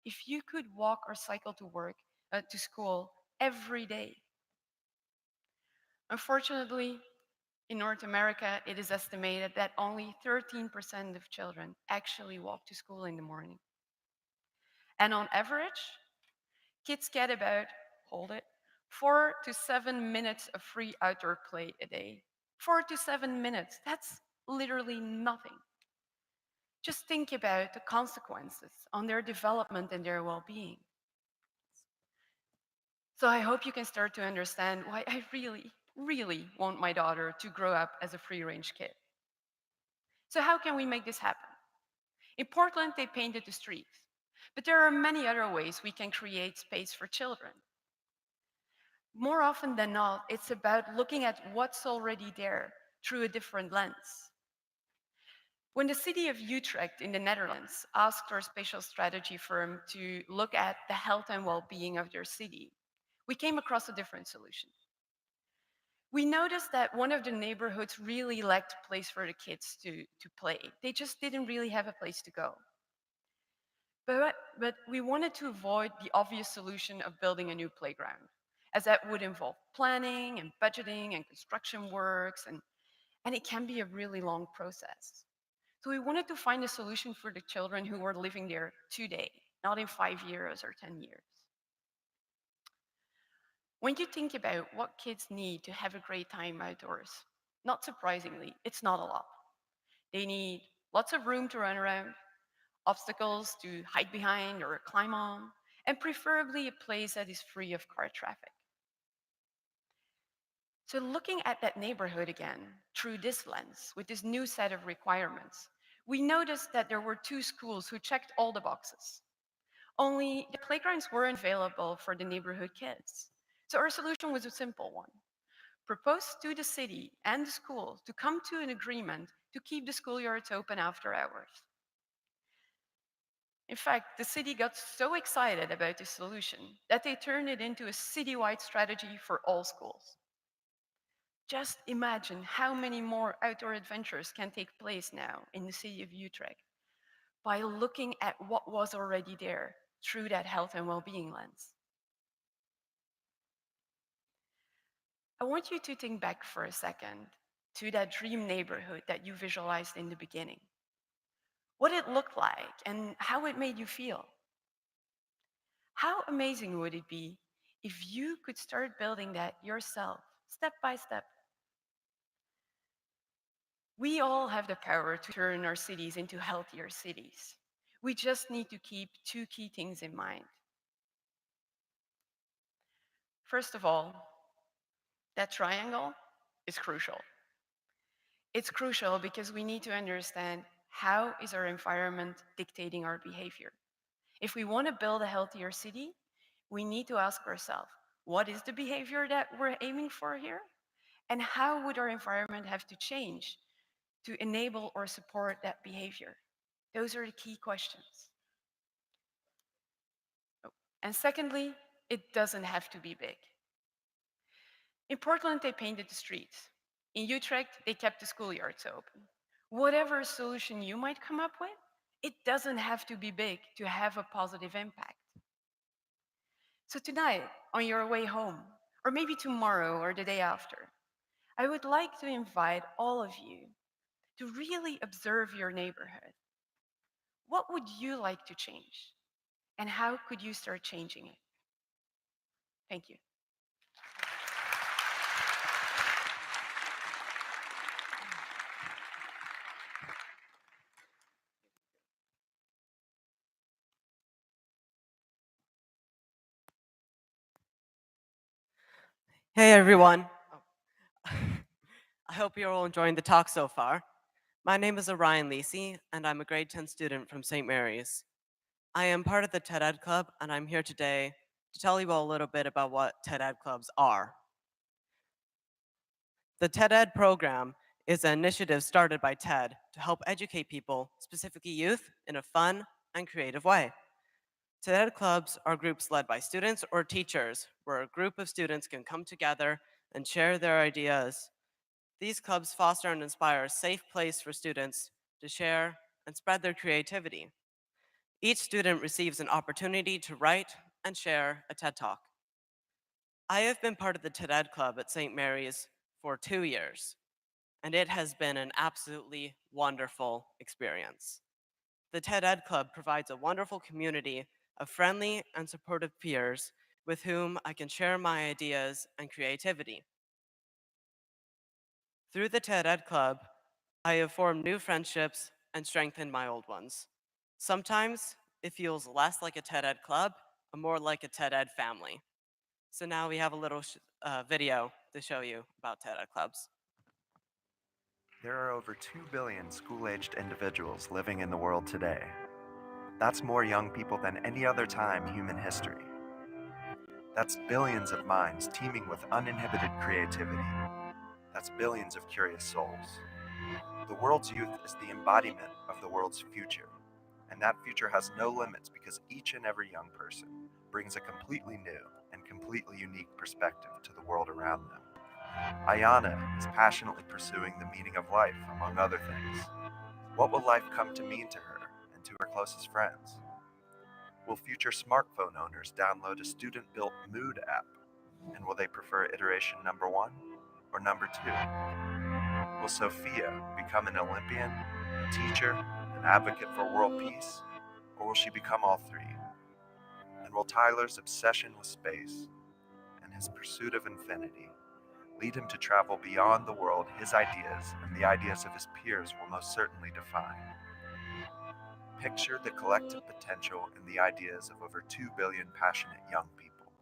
if you could walk or cycle to work, to school every day? Unfortunately, in North America, it is estimated that only 13% of children actually walk to school in the morning. And on average, kids get about, hold it, 4 to 7 minutes of free outdoor play a day. 4 to 7 minutes, that's literally nothing. Just think about the consequences on their development and their well being. So I hope you can start to understand why I really, really want my daughter to grow up as a free range kid. So, how can we make this happen? In Portland, they painted the streets, but there are many other ways we can create space for children. More often than not, it's about looking at what's already there through a different lens. When the city of Utrecht in the Netherlands asked our spatial strategy firm to look at the health and well being of their city, we came across a different solution. We noticed that one of the neighborhoods really lacked a place for the kids to play. They just didn't really have a place to go. But we wanted to avoid the obvious solution of building a new playground, as that would involve planning and budgeting and construction works, and it can be a really long process. So we wanted to find a solution for the children who were living there today, not in 5 years or 10 years. When you think about what kids need to have a great time outdoors, not surprisingly, it's not a lot. They need lots of room to run around, obstacles to hide behind or climb on, and preferably a place that is free of car traffic. So, looking at that neighborhood again through this lens, with this new set of requirements, we noticed that there were two schools who checked all the boxes. Only the playgrounds weren't available for the neighborhood kids. So, our solution was a simple one: propose to the city and the school to come to an agreement to keep the schoolyards open after hours. In fact, the city got so excited about this solution that they turned it into a citywide strategy for all schools. Just imagine how many more outdoor adventures can take place now in the city of Utrecht by looking at what was already there through that health and well-being lens. I want you to think back for a second to that dream neighborhood that you visualized in the beginning. What it looked like and how it made you feel. How amazing would it be if you could start building that yourself, step by step? We all have the power to turn our cities into healthier cities. We just need to keep two key things in mind. First of all, that triangle is crucial. It's crucial because we need to understand how is our environment dictating our behavior. If we want to build a healthier city, we need to ask ourselves, what is the behavior that we're aiming for here? And how would our environment have to change to enable or support that behavior? Those are the key questions. Oh, and secondly, it doesn't have to be big. In Portland, they painted the streets. In Utrecht, they kept the schoolyards open. Whatever solution you might come up with, it doesn't have to be big to have a positive impact. So tonight, on your way home, or maybe tomorrow or the day after, I would like to invite all of you to really observe your neighborhood. What would you like to change? And how could you start changing it? Thank you. Hey everyone. I hope you're all enjoying the talk so far. My name is Orion Lisi, and I'm a grade 10 student from St. Mary's. I am part of the TED Club, and I'm here today to tell you all a little bit about what TED Clubs are. The TED program is an initiative started by TED to help educate people, specifically youth, in a fun and creative way. TED Clubs are groups led by students or teachers, where a group of students can come together and share their ideas. These clubs foster and inspire a safe place for students to share and spread their creativity. Each student receives an opportunity to write and share a TED Talk. I have been part of the TED Club at St. Mary's for 2 years, and it has been an absolutely wonderful experience. The TED Club provides a wonderful community of friendly and supportive peers with whom I can share my ideas and creativity. Through the TED Club, I have formed new friendships and strengthened my old ones. Sometimes it feels less like a TED Club and more like a TED family. So now we have a little video to show you about TED clubs. There are over 2 billion school-aged individuals living in the world today. That's more young people than any other time in human history. That's billions of minds teeming with uninhibited creativity. That's billions of curious souls. The world's youth is the embodiment of the world's future, and that future has no limits because each and every young person brings a completely new and completely unique perspective to the world around them. Ayana is passionately pursuing the meaning of life, among other things. What will life come to mean to her and to her closest friends? Will future smartphone owners download a student-built mood app? And will they prefer iteration number 1 or number 2? Will Sophia become an Olympian, a teacher, an advocate for world peace? Or will she become all three? And will Tyler's obsession with space and his pursuit of infinity lead him to travel beyond the world his ideas and the ideas of his peers will most certainly define? Picture the collective potential and the ideas of over 2 billion passionate young people.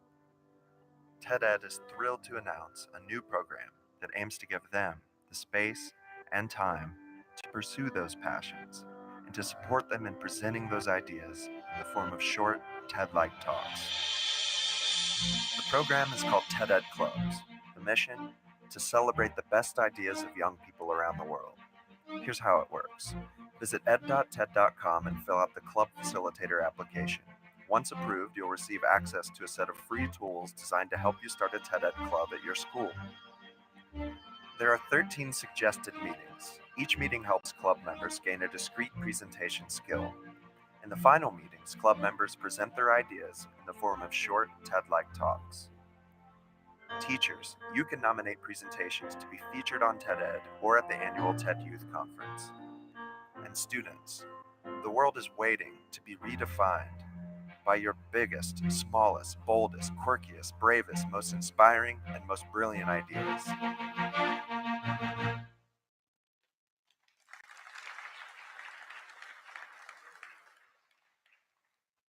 TED is thrilled to announce a new program that aims to give them the space and time to pursue those passions and to support them in presenting those ideas in the form of short, TED-like talks. The program is called TED Clubs. The mission? To celebrate the best ideas of young people around the world. Here's how it works. Visit ed.ted.com and fill out the Club Facilitator application. Once approved, you'll receive access to a set of free tools designed to help you start a TED Club at your school. There are 13 suggested meetings. Each meeting helps club members gain a discrete presentation skill. In the final meetings, club members present their ideas in the form of short, TED-like talks. Teachers, you can nominate presentations to be featured on TED or at the annual TED Youth Conference. And students, the world is waiting to be redefined by your biggest, smallest, boldest, quirkiest, bravest, most inspiring, and most brilliant ideas.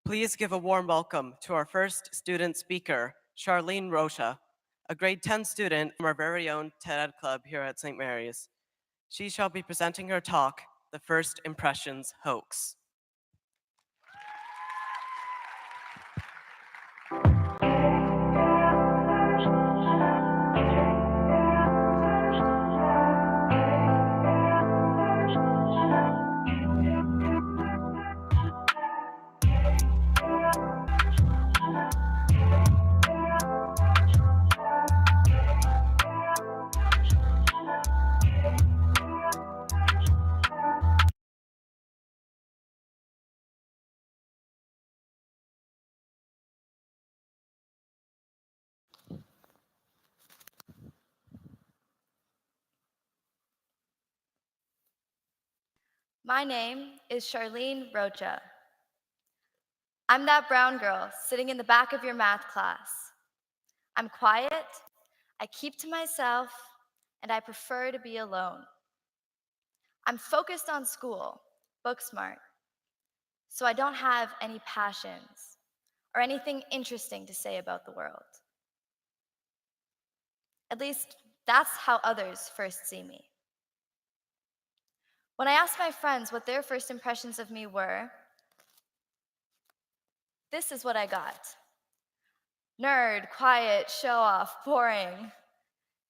Please give a warm welcome to our first student speaker, Charlene Rocha, a grade 10 student from our very own TED Club here at St. Mary's. She shall be presenting her talk, The First Impressions Hoax. My name is Charlene Rocha. I'm that brown girl sitting in the back of your math class. I'm quiet, I keep to myself, and I prefer to be alone. I'm focused on school, book smart, so I don't have any passions or anything interesting to say about the world. At least, that's how others first see me. When I asked my friends what their first impressions of me were, this is what I got. Nerd, quiet, show off, boring.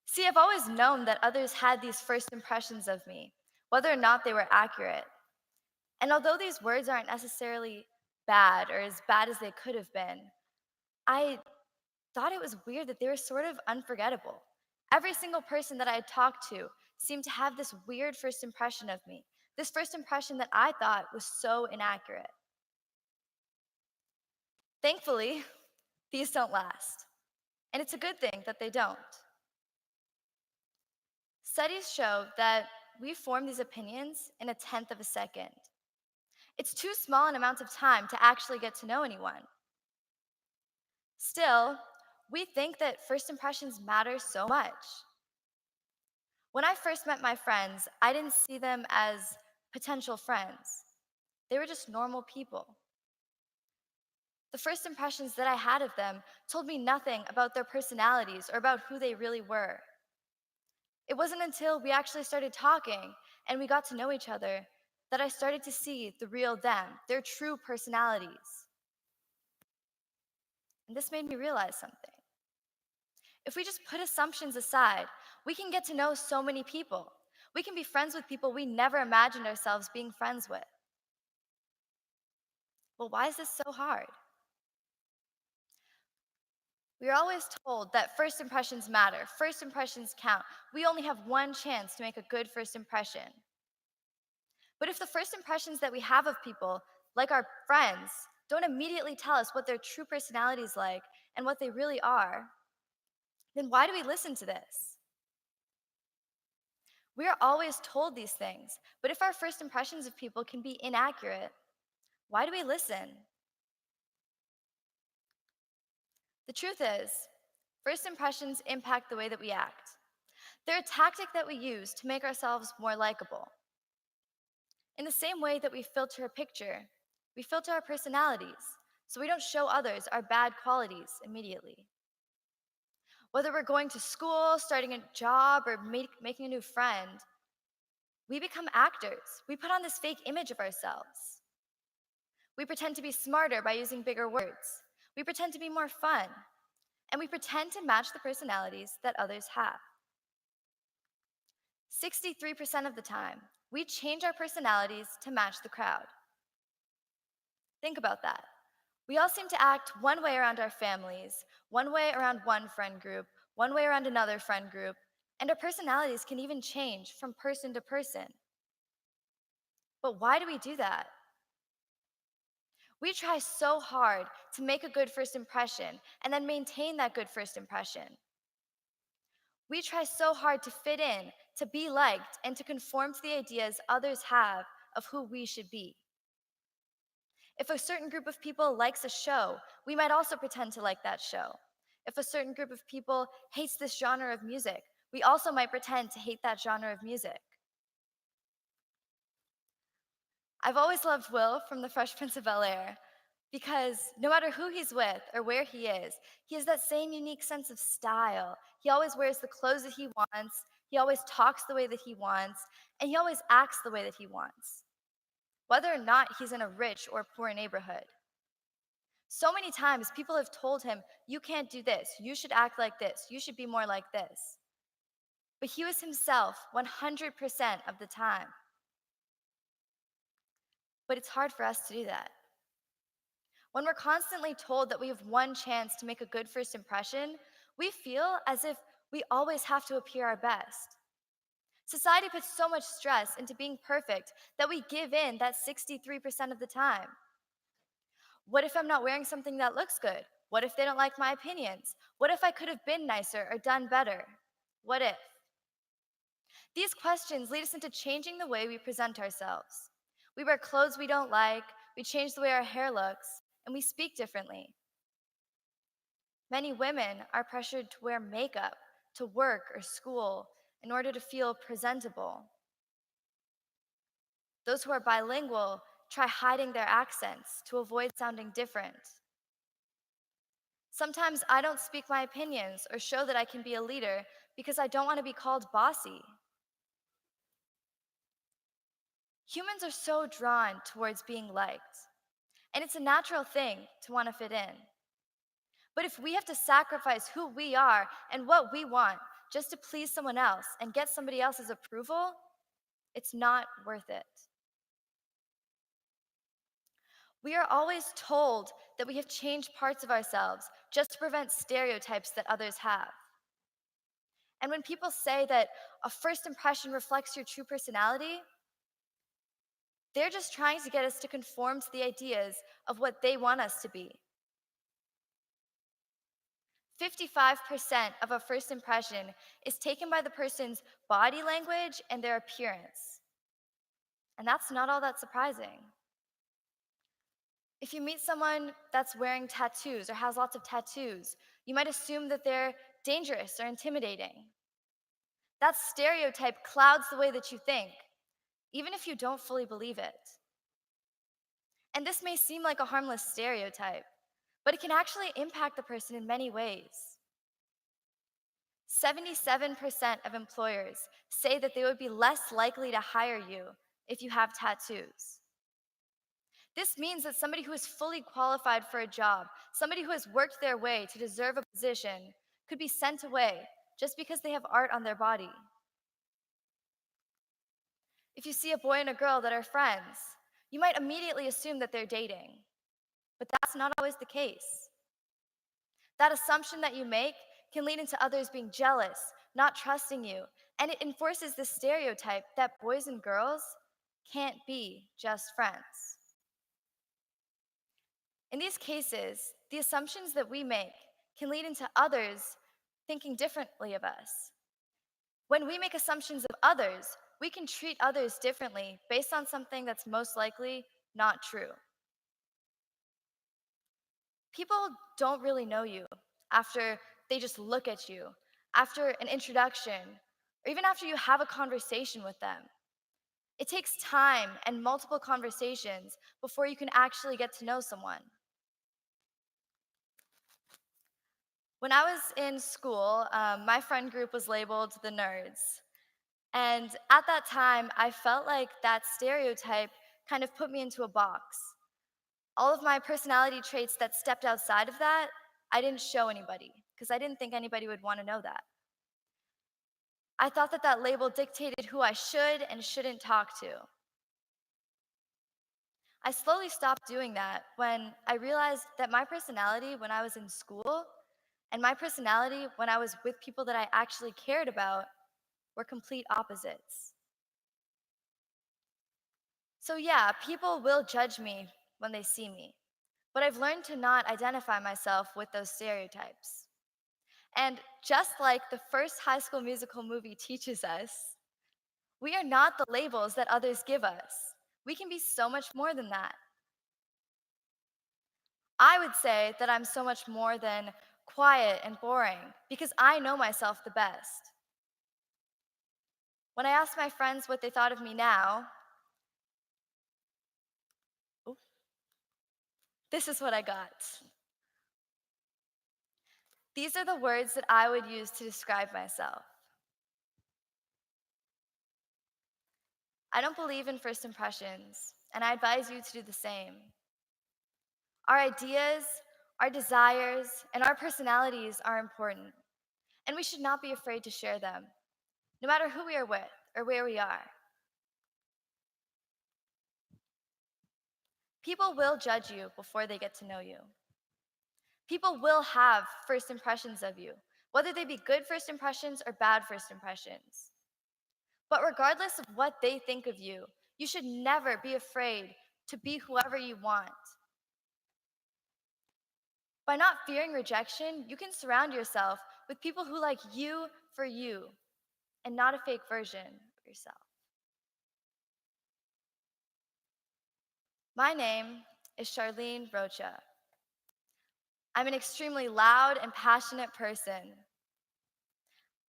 See, I've always known that others had these first impressions of me, whether or not they were accurate. And although these words aren't necessarily bad or as bad as they could have been, I thought it was weird that they were sort of unforgettable. Every single person that I had talked to seemed to have this weird first impression of me, this first impression that I thought was so inaccurate. Thankfully, these don't last. And it's a good thing that they don't. Studies show that we form these opinions in a tenth of a second. It's too small an amount of time to actually get to know anyone. Still, we think that first impressions matter so much. When I first met my friends, I didn't see them as potential friends. They were just normal people. The first impressions that I had of them told me nothing about their personalities or about who they really were. It wasn't until we actually started talking and we got to know each other that I started to see the real them, their true personalities. And this made me realize something. If we just put assumptions aside, we can get to know so many people. We can be friends with people we never imagined ourselves being friends with. Well, why is this so hard? We are always told that first impressions matter, first impressions count. We only have one chance to make a good first impression. But if the first impressions that we have of people, like our friends, don't immediately tell us what their true personality is like and what they really are, then why do we listen to this? We are always told these things, but if our first impressions of people can be inaccurate, why do we listen? The truth is, first impressions impact the way that we act. They're a tactic that we use to make ourselves more likable. In the same way that we filter a picture, we filter our personalities so we don't show others our bad qualities immediately. Whether we're going to school, starting a job, or making a new friend, we become actors. We put on this fake image of ourselves. We pretend to be smarter by using bigger words. We pretend to be more fun. And we pretend to match the personalities that others have. 63% of the time, we change our personalities to match the crowd. Think about that. We all seem to act one way around our families, one way around one friend group, one way around another friend group, and our personalities can even change from person to person. But why do we do that? We try so hard to make a good first impression and then maintain that good first impression. We try so hard to fit in, to be liked, and to conform to the ideas others have of who we should be. If a certain group of people likes a show, we might also pretend to like that show. If a certain group of people hates this genre of music, we also might pretend to hate that genre of music. I've always loved Will from The Fresh Prince of Bel-Air because no matter who he's with or where he has that same unique sense of style. He always wears the clothes that he wants, he always talks the way that he wants, and he always acts the way that he wants, whether or not he's in a rich or poor neighborhood. So many times people have told him, you can't do this, you should act like this, you should be more like this. But he was himself 100% of the time. But it's hard for us to do that. When we're constantly told that we have one chance to make a good first impression, we feel as if we always have to appear our best. Society puts so much stress into being perfect that we give in that 63% of the time. What if I'm not wearing something that looks good? What if they don't like my opinions? What if I could have been nicer or done better? What if? These questions lead us into changing the way we present ourselves. We wear clothes we don't like, we change the way our hair looks, and we speak differently. Many women are pressured to wear makeup to work or school in order to feel presentable. Those who are bilingual try hiding their accents to avoid sounding different. Sometimes I don't speak my opinions or show that I can be a leader because I don't want to be called bossy. Humans are so drawn towards being liked, and it's a natural thing to want to fit in. But if we have to sacrifice who we are and what we want just to please someone else and get somebody else's approval, it's not worth it. We are always told that we have changed parts of ourselves just to prevent stereotypes that others have. And when people say that a first impression reflects your true personality, they're just trying to get us to conform to the ideas of what they want us to be. 55% of a first impression is taken by the person's body language and their appearance. And that's not all that surprising. If you meet someone that's wearing tattoos or has lots of tattoos, you might assume that they're dangerous or intimidating. That stereotype clouds the way that you think, even if you don't fully believe it. And this may seem like a harmless stereotype, but it can actually impact the person in many ways. 77% of employers say that they would be less likely to hire you if you have tattoos. This means that somebody who is fully qualified for a job, somebody who has worked their way to deserve a position, could be sent away just because they have art on their body. If you see a boy and a girl that are friends, you might immediately assume that they're dating, but that's not always the case. That assumption that you make can lead into others being jealous, not trusting you, and it enforces the stereotype that boys and girls can't be just friends. In these cases, the assumptions that we make can lead into others thinking differently of us. When we make assumptions of others, we can treat others differently based on something that's most likely not true. People don't really know you after they just look at you, after an introduction, or even after you have a conversation with them. It takes time and multiple conversations before you can actually get to know someone. When I was in school, my friend group was labeled the nerds. And at that time, I felt like that stereotype kind of put me into a box. All of my personality traits that stepped outside of that, I didn't show anybody because I didn't think anybody would want to know that. I thought that that label dictated who I should and shouldn't talk to. I slowly stopped doing that when I realized that my personality when I was in school and my personality when I was with people that I actually cared about were complete opposites. So, yeah, people will judge me when they see me, but I've learned to not identify myself with those stereotypes. And just like the first High School Musical movie teaches us, we are not the labels that others give us. We can be so much more than that. I would say that I'm so much more than quiet and boring because I know myself the best. When I asked my friends what they thought of me now, oop, this is what I got. These are the words that I would use to describe myself. I don't believe in first impressions, and I advise you to do the same. Our ideas, our desires, and our personalities are important, and we should not be afraid to share them, no matter who we are with or where we are. People will judge you before they get to know you. People will have first impressions of you, whether they be good first impressions or bad first impressions. But regardless of what they think of you, you should never be afraid to be whoever you want. By not fearing rejection, you can surround yourself with people who like you for you and not a fake version of yourself. My name is Charlene Rocha. I'm an extremely loud and passionate person.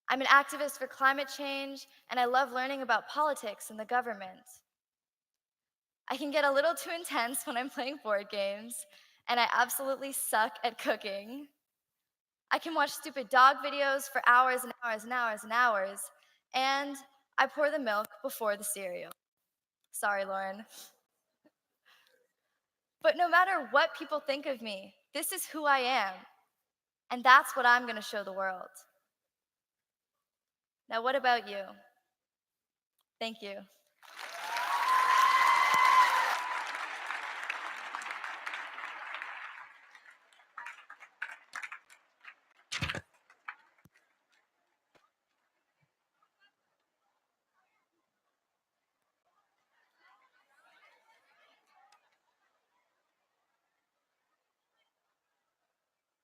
I'm an activist for climate change, and I love learning about politics and the government. I can get a little too intense when I'm playing board games, and I absolutely suck at cooking. I can watch stupid dog videos for hours and hours and hours and hours, and I pour the milk before the cereal. Sorry, Lauren. But no matter what people think of me, this is who I am, and that's what I'm gonna show the world. Now, what about you? Thank you.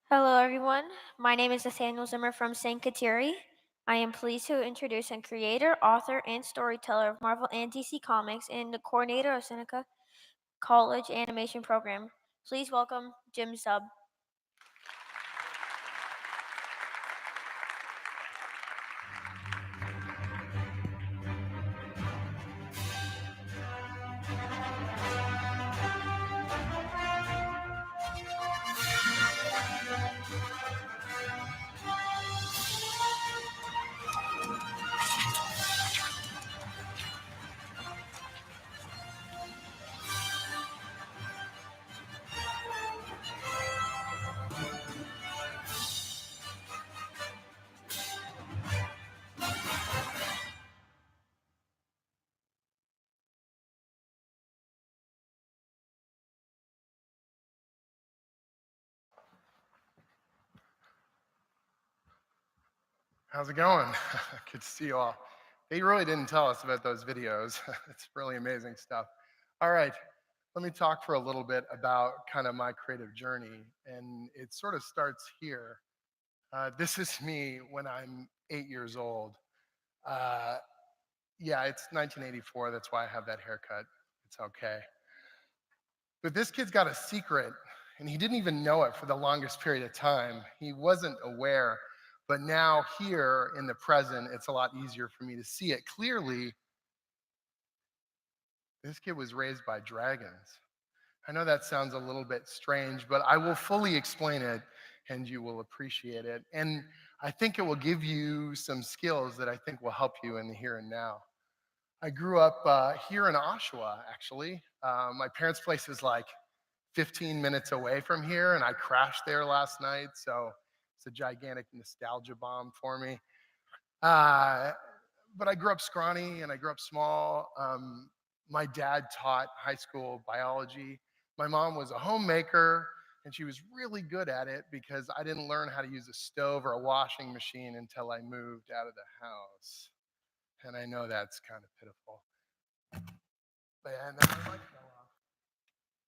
Hello, everyone. My name is Nathaniel Zimmer from St. Kateri. I am pleased to introduce a creator, author, and storyteller of Marvel and DC Comics and the coordinator of Seneca College Animation Program. Please welcome Jim Zub. How's it going? Good to see you all. They really didn't tell us about those videos. It's really amazing stuff. All right, let me talk for a little bit about kind of my creative journey. And it sort of starts here. This is me when I'm 8 years old. Uh, yeah, it's 1984. That's why I have that haircut. It's okay. But this kid's got a secret, and he didn't even know it for the longest period of time. He wasn't aware. But now, here in the present, it's a lot easier for me to see it clearly. This kid was raised by dragons. I know that sounds a little bit strange, but I will fully explain it, and you will appreciate it. And I think it will give you some skills that I think will help you in the here and now. I grew up here in Oshawa, actually. My parents' place is like 15 minutes away from here, and I crashed there last night, so it's a gigantic nostalgia bomb for me. Uh, but I grew up scrawny and I grew up small. My dad taught high school biology. My mom was a homemaker, and she was really good at it because I didn't learn how to use a stove or a washing machine until I moved out of the house. And I know that's kind of pitiful. But yeah, and then my light fell off.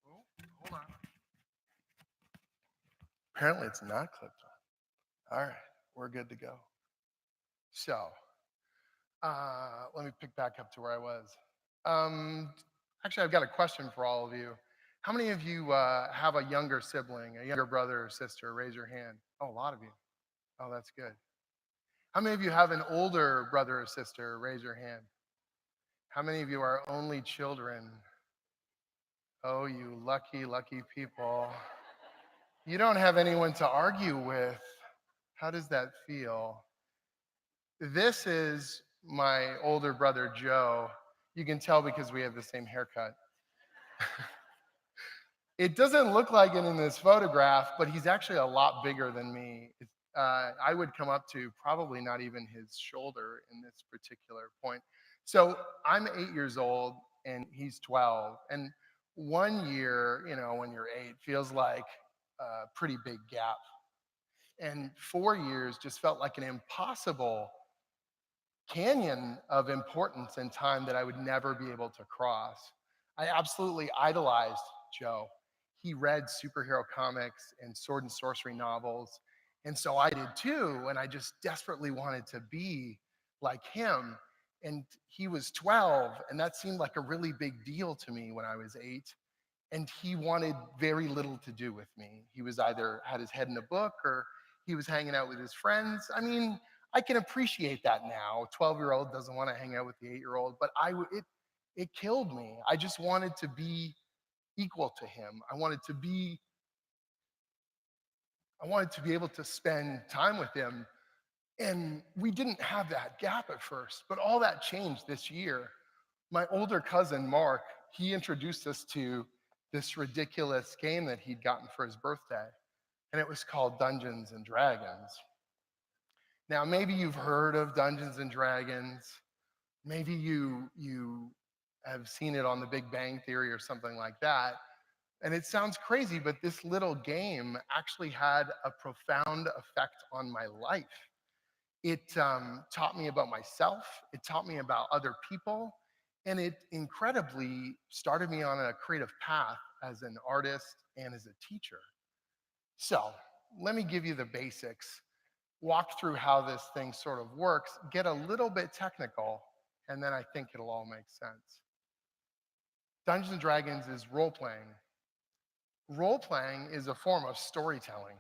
Oh, hold on. Apparently it's not clipped on. All right, we're good to go. So, let me pick back up to where I was. Actually, I've got a question for all of you. How many of you have a younger sibling, a younger brother or sister? Raise your hand. Oh, a lot of you. Oh, that's good. How many of you have an older brother or sister? Raise your hand. How many of you are only children? Oh, you lucky, lucky people. You don't have anyone to argue with. How does that feel? This is my older brother, Joe. You can tell because we have the same haircut. It doesn't look like it in this photograph, but he's actually a lot bigger than me. I would come up to probably not even his shoulder in this particular point. So I'm 8 years old and he's 12. And 1 year, when you're 8, feels like a pretty big gap. And 4 years just felt like an impossible canyon of importance and time that I would never be able to cross. I absolutely idolized Joe. He read superhero comics and sword and sorcery novels, and so I did too, and I just desperately wanted to be like him. And he was 12, and that seemed like a really big deal to me when I was 8. And he wanted very little to do with me. He was either had his head in a book or he was hanging out with his friends. I mean, I can appreciate that now. A 12-year-old doesn't want to hang out with the 8-year-old, but it killed me. I just wanted to be equal to him. I wanted to be able to spend time with him. And we didn't have that gap at first, but all that changed this year. My older cousin, Mark, he introduced us to this ridiculous game that he'd gotten for his birthday, and it was called Dungeons and Dragons. Now, maybe you've heard of Dungeons and Dragons. Maybe you have seen it on The Big Bang Theory or something like that. And it sounds crazy, but this little game actually had a profound effect on my life. It taught me about myself, it taught me about other people, and it incredibly started me on a creative path as an artist and as a teacher. So, let me give you the basics, walk through how this thing sort of works, get a little bit technical, and then I think it'll all make sense. Dungeons and Dragons is role playing. Role playing is a form of storytelling.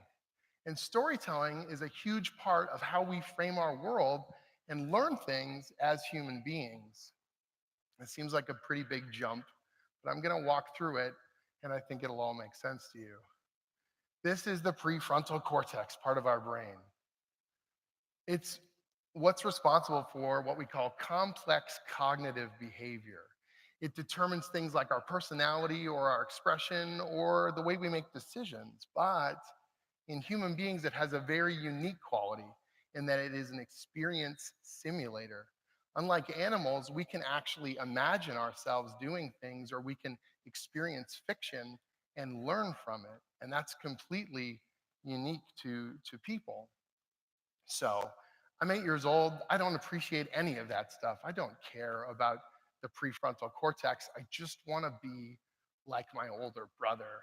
And storytelling is a huge part of how we frame our world and learn things as human beings. It seems like a pretty big jump, but I'm going to walk through it, and I think it'll all make sense to you. This is the prefrontal cortex, part of our brain. It's what's responsible for what we call complex cognitive behavior. It determines things like our personality or our expression or the way we make decisions. But in human beings, it has a very unique quality in that it is an experience simulator. Unlike animals, we can actually imagine ourselves doing things, or we can experience fiction and learn from it. And that's completely unique to people. So I'm 8 years old. I don't appreciate any of that stuff. I don't care about the prefrontal cortex. I just want to be like my older brother.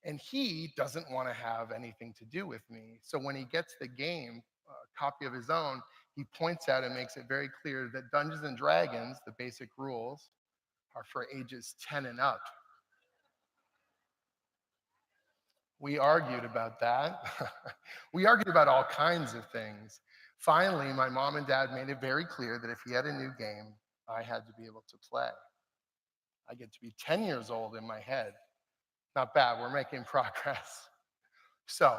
And he doesn't want to have anything to do with me. So when he gets the game, a copy of his own, he points out and makes it very clear that Dungeons and Dragons, the basic rules, are for ages 10 and up. We argued about that. We argued about all kinds of things. Finally, my mom and dad made it very clear that if he had a new game, I had to be able to play. I get to be 10 years old in my head. Not bad, we're making progress. So,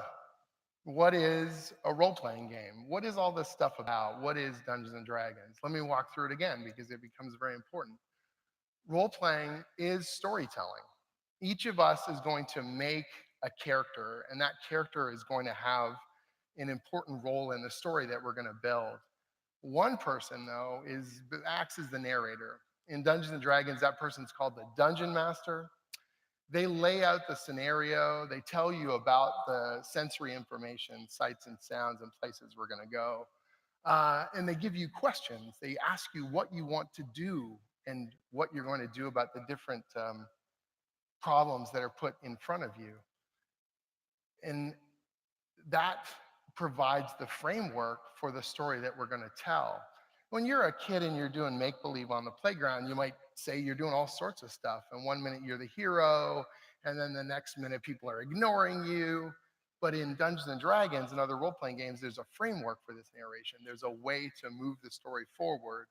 what is a role playing game? What is all this stuff about? What is Dungeons and Dragons? Let me walk through it again because it becomes very important. Role playing is storytelling. Each of us is going to make a character, and that character is going to have an important role in the story that we're going to build. One person, though, acts as the narrator. In Dungeons and Dragons, that person's called the Dungeon Master. They lay out the scenario, they tell you about the sensory information, sights and sounds, and places we're going to go. And they give you questions. They ask you what you want to do and what you're going to do about the different problems that are put in front of you. And that provides the framework for the story that we're going to tell. When you're a kid and you're doing make believe on the playground, you might say you're doing all sorts of stuff. And one minute you're the hero, and then the next minute people are ignoring you. But in Dungeons and Dragons and other role playing games, there's a framework for this narration. There's a way to move the story forward,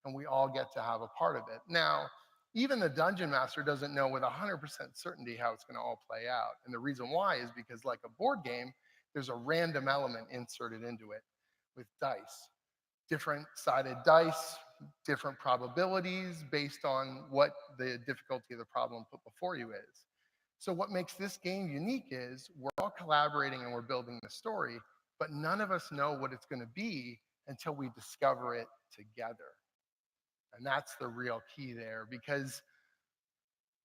and we all get to have a part of it. Now, even the dungeon master doesn't know with 100% certainty how it's going to all play out. And the reason why is because, like a board game, there's a random element inserted into it with dice. Different sided dice, different probabilities based on what the difficulty of the problem put before you is. So what makes this game unique is we're all collaborating and we're building the story, but none of us know what it's going to be until we discover it together. And that's the real key there, because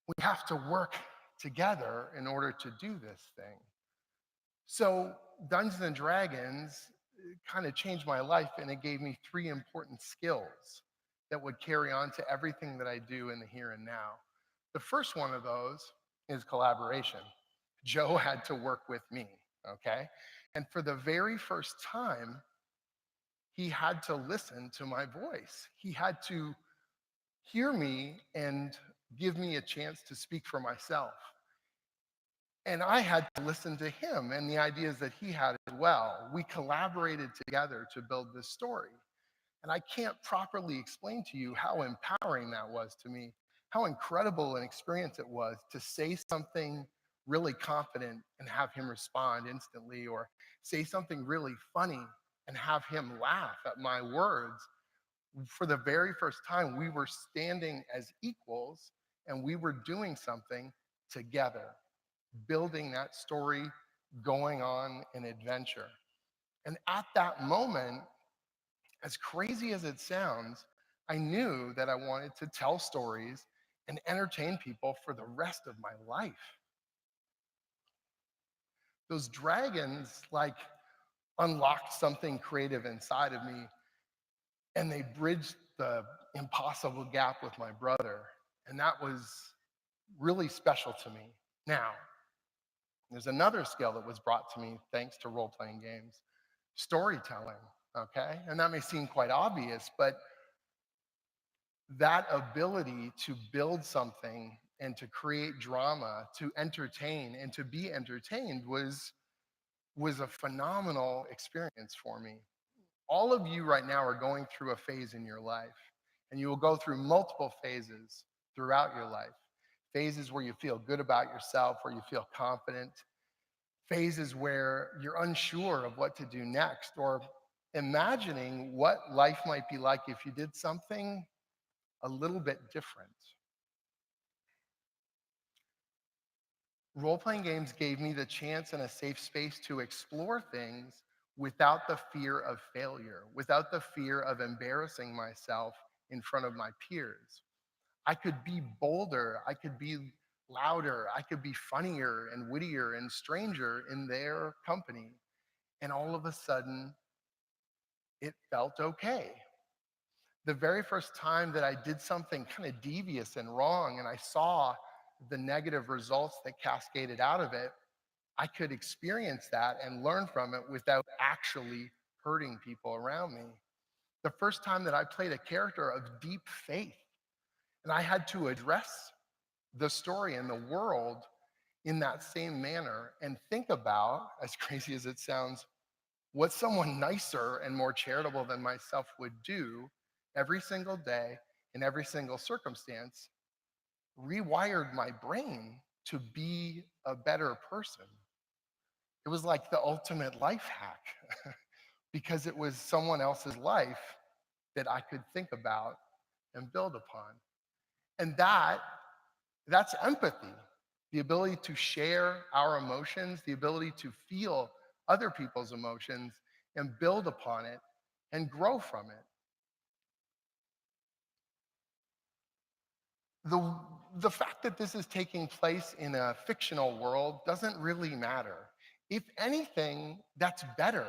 we have to work together in order to do this thing. So Dungeons and Dragons kind of changed my life, and it gave me 3 important skills that would carry on to everything that I do in the here and now. The first one of those is collaboration. Joe had to work with me, okay? And for the very first time, he had to listen to my voice. He had to hear me and give me a chance to speak for myself. And I had to listen to him and the ideas that he had as well. We collaborated together to build this story. And I can't properly explain to you how empowering that was to me, how incredible an experience it was to say something really confident and have him respond instantly, or say something really funny and have him laugh at my words. For the very first time, we were standing as equals and we were doing something together, building that story, going on an adventure. And at that moment, as crazy as it sounds, I knew that I wanted to tell stories and entertain people for the rest of my life. Those dragons, like, unlocked something creative inside of me, and they bridged the impossible gap with my brother. And that was really special to me. Now, There's another skill that was brought to me thanks to role-playing games, storytelling, okay? And that may seem quite obvious, but that ability to build something and to create drama, to entertain and to be entertained was a phenomenal experience for me. All of you right now are going through a phase in your life, and you will go through multiple phases throughout your life. Phases where you feel good about yourself, where you feel confident, phases where you're unsure of what to do next, or imagining what life might be like if you did something a little bit different. Role-playing games gave me the chance and a safe space to explore things without the fear of failure, without the fear of embarrassing myself in front of my peers. I could be bolder, I could be louder, I could be funnier and wittier and stranger in their company. And all of a sudden, it felt okay. The very first time that I did something kind of devious and wrong, and I saw the negative results that cascaded out of it, I could experience that and learn from it without actually hurting people around me. The first time that I played a character of deep faith, and I had to address the story and the world in that same manner and think about, as crazy as it sounds, what someone nicer and more charitable than myself would do every single day in every single circumstance, rewired my brain to be a better person. It was like the ultimate life hack because it was someone else's life that I could think about and build upon. And that's empathy, the ability to share our emotions, the ability to feel other people's emotions and build upon it and grow from it. The fact that this is taking place in a fictional world doesn't really matter. If anything, that's better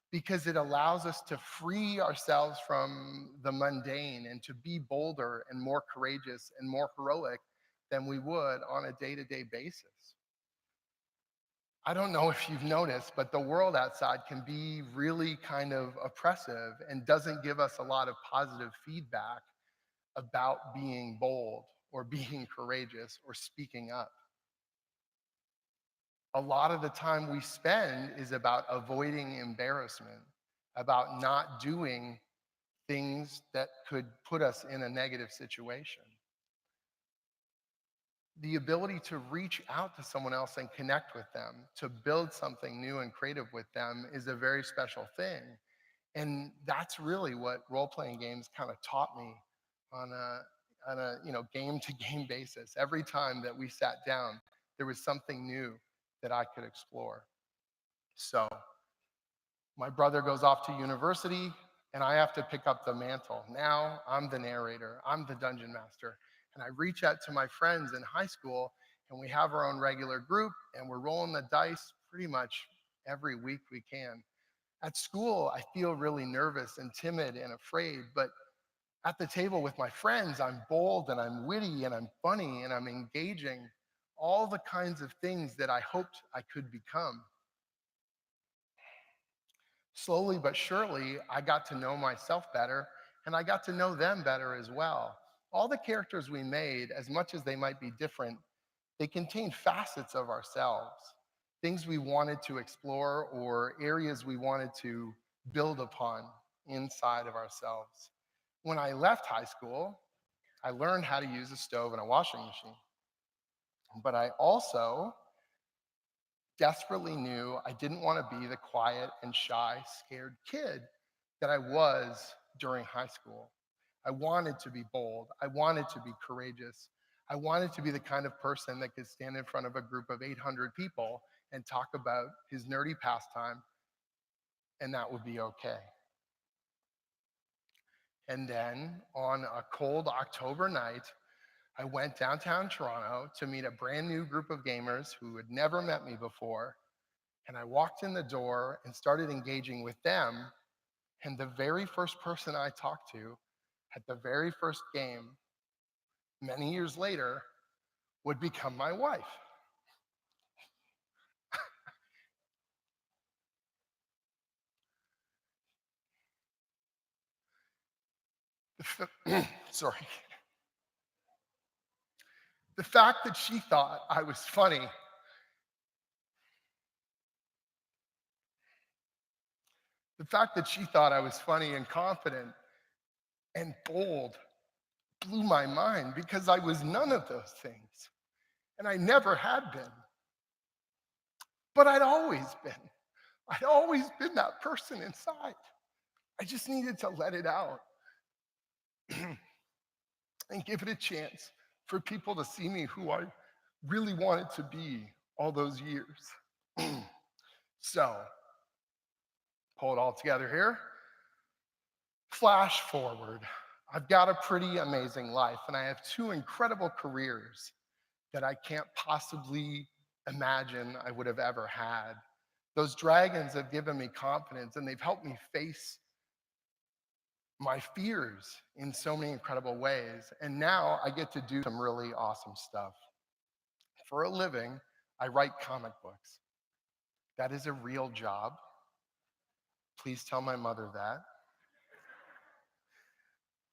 because it allows us to free ourselves from the mundane and to be bolder and more courageous and more heroic than we would on a day-to-day basis. I don't know if you've noticed, but the world outside can be really kind of oppressive and doesn't give us a lot of positive feedback about being bold or being courageous or speaking up. A lot of the time we spend is about avoiding embarrassment, about not doing things that could put us in a negative situation. The ability to reach out to someone else and connect with them, to build something new and creative with them is a very special thing. And that's really what role-playing games kind of taught me on a game to game basis. Every time that we sat down, there was something new that I could explore. So my brother goes off to university, and I have to pick up the mantle. Now I'm the narrator, I'm the dungeon master. And I reach out to my friends in high school, and we have our own regular group, and we're rolling the dice pretty much every week we can. At school, I feel really nervous and timid and afraid, but at the table with my friends, I'm bold and I'm witty and I'm funny and I'm engaging, all the kinds of things that I hoped I could become. Slowly but surely, I got to know myself better and I got to know them better as well. All the characters we made, as much as they might be different, they contain facets of ourselves, things we wanted to explore or areas we wanted to build upon inside of ourselves. When I left high school, I learned how to use a stove and a washing machine. But I also desperately knew I didn't want to be the quiet and shy, scared kid that I was during high school. I wanted to be bold. I wanted to be courageous. I wanted to be the kind of person that could stand in front of a group of 800 people and talk about his nerdy pastime, and that would be okay. And then on a cold October night, I went downtown Toronto to meet a brand new group of gamers who had never met me before. And I walked in the door and started engaging with them. And the very first person I talked to at the very first game, many years later, would become my wife. Sorry. The fact that she thought I was funny, the fact that she thought I was funny and confident and bold blew my mind because I was none of those things. And I never had been. But I'd always been. I'd always been that person inside. I just needed to let it out and give it a chance for people to see me who I really wanted to be all those years. So, pull it all together here. Flash forward. I've got a pretty amazing life, and I have two incredible careers that I can't possibly imagine I would have ever had. Those dragons have given me confidence, and they've helped me face my fears in so many incredible ways. And now I get to do some really awesome stuff. For a living, I write comic books. That is a real job. Please tell my mother that.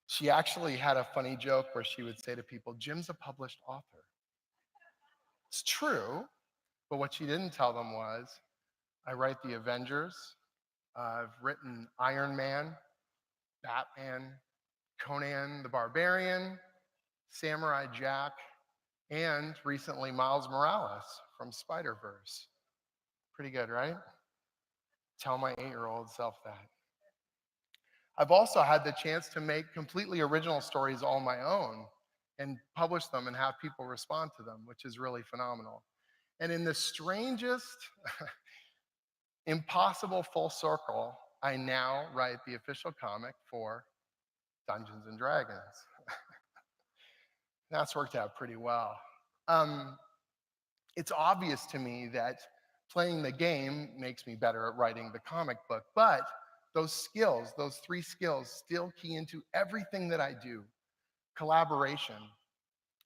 She actually had a funny joke where she would say to people, Jim's a published author. It's true, but what she didn't tell them was, I write the Avengers, I've written Iron Man, Batman, Conan the Barbarian, Samurai Jack, and recently Miles Morales from Spider-Verse. Pretty good, right? Tell my 8-year-old self that. I've also had the chance to make completely original stories all my own and publish them and have people respond to them, which is really phenomenal. And in the strangest, impossible full circle, I now write the official comic for Dungeons and Dragons. That's worked out pretty well. It's obvious to me that playing the game makes me better at writing the comic book, but those skills, those 3 skills, still key into everything that I do. Collaboration.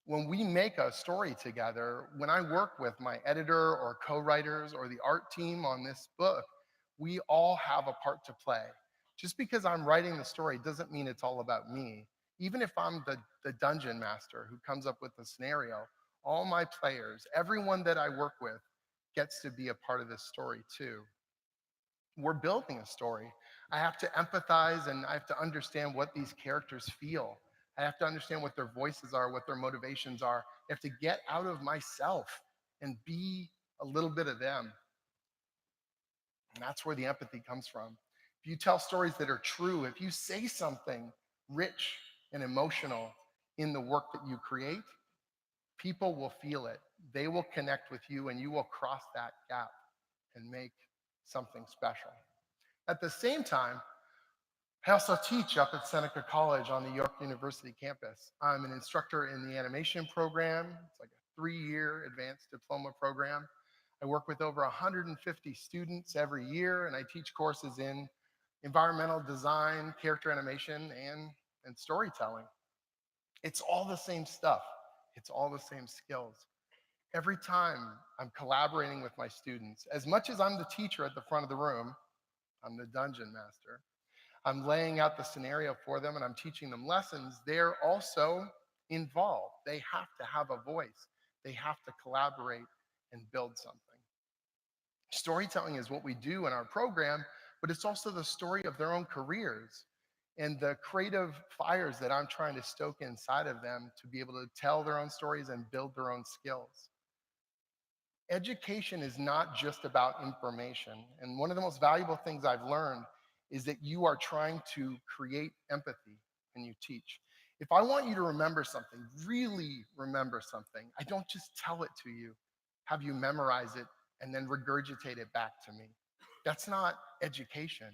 When we make a story together, when I work with my editor or co-writers or the art team on this book, we all have a part to play. Just because I'm writing the story doesn't mean it's all about me. Even if I'm the dungeon master who comes up with the scenario, all my players, everyone that I work with gets to be a part of this story too. We're building a story. I have to empathize and I have to understand what these characters feel. I have to understand what their voices are, what their motivations are. I have to get out of myself and be a little bit of them. And that's where the empathy comes from. If you tell stories that are true, if you say something rich and emotional in the work that you create, people will feel it. They will connect with you and you will cross that gap and make something special. At the same time, I also teach up at Seneca College on the York University campus. I'm an instructor in the animation program. It's like a 3-year advanced diploma program. I work with over 150 students every year, and I teach courses in environmental design, character animation, and storytelling. It's all the same stuff. It's all the same skills. Every time I'm collaborating with my students, as much as I'm the teacher at the front of the room, I'm the dungeon master, I'm laying out the scenario for them and I'm teaching them lessons, they're also involved. They have to have a voice. They have to collaborate and build something. Storytelling is what we do in our program, but it's also the story of their own careers and the creative fires that I'm trying to stoke inside of them to be able to tell their own stories and build their own skills. Education is not just about information. And one of the most valuable things I've learned is that you are trying to create empathy when you teach. If I want you to remember something, really remember something, I don't just tell it to you, have you memorize it, and then regurgitate it back to me. That's not education.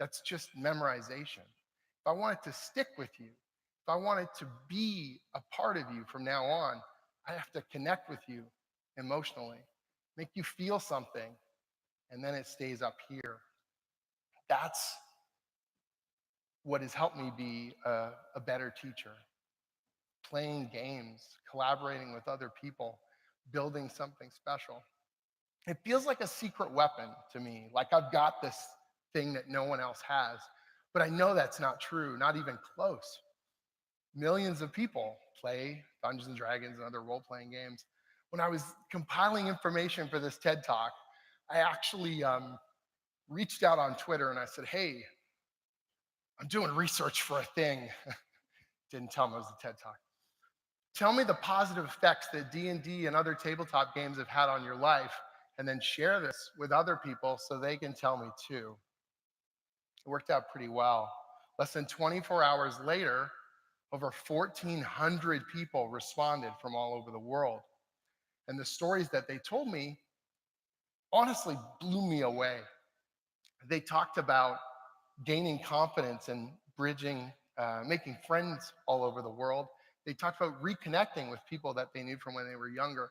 That's just memorization. If I want it to stick with you, if I want it to be a part of you from now on, I have to connect with you emotionally, make you feel something, and then it stays up here. That's what has helped me be a better teacher. Playing games, collaborating with other people, building something special. It feels like a secret weapon to me, like I've got this thing that no one else has. But I know that's not true, not even close. millions of people play Dungeons and Dragons and other role-playing games. When I was compiling information for this TED Talk, I actually reached out on Twitter and I said, hey, I'm doing research for a thing. Didn't tell them it was a TED Talk. Tell me the positive effects that D&D and other tabletop games have had on your life, and then share this with other people so they can tell me too. It worked out pretty well. Less than 24 hours later, over 1,400 people responded from all over the world. And the stories that they told me honestly blew me away. They talked about gaining confidence and bridging, making friends all over the world. They talked about reconnecting with people that they knew from when they were younger.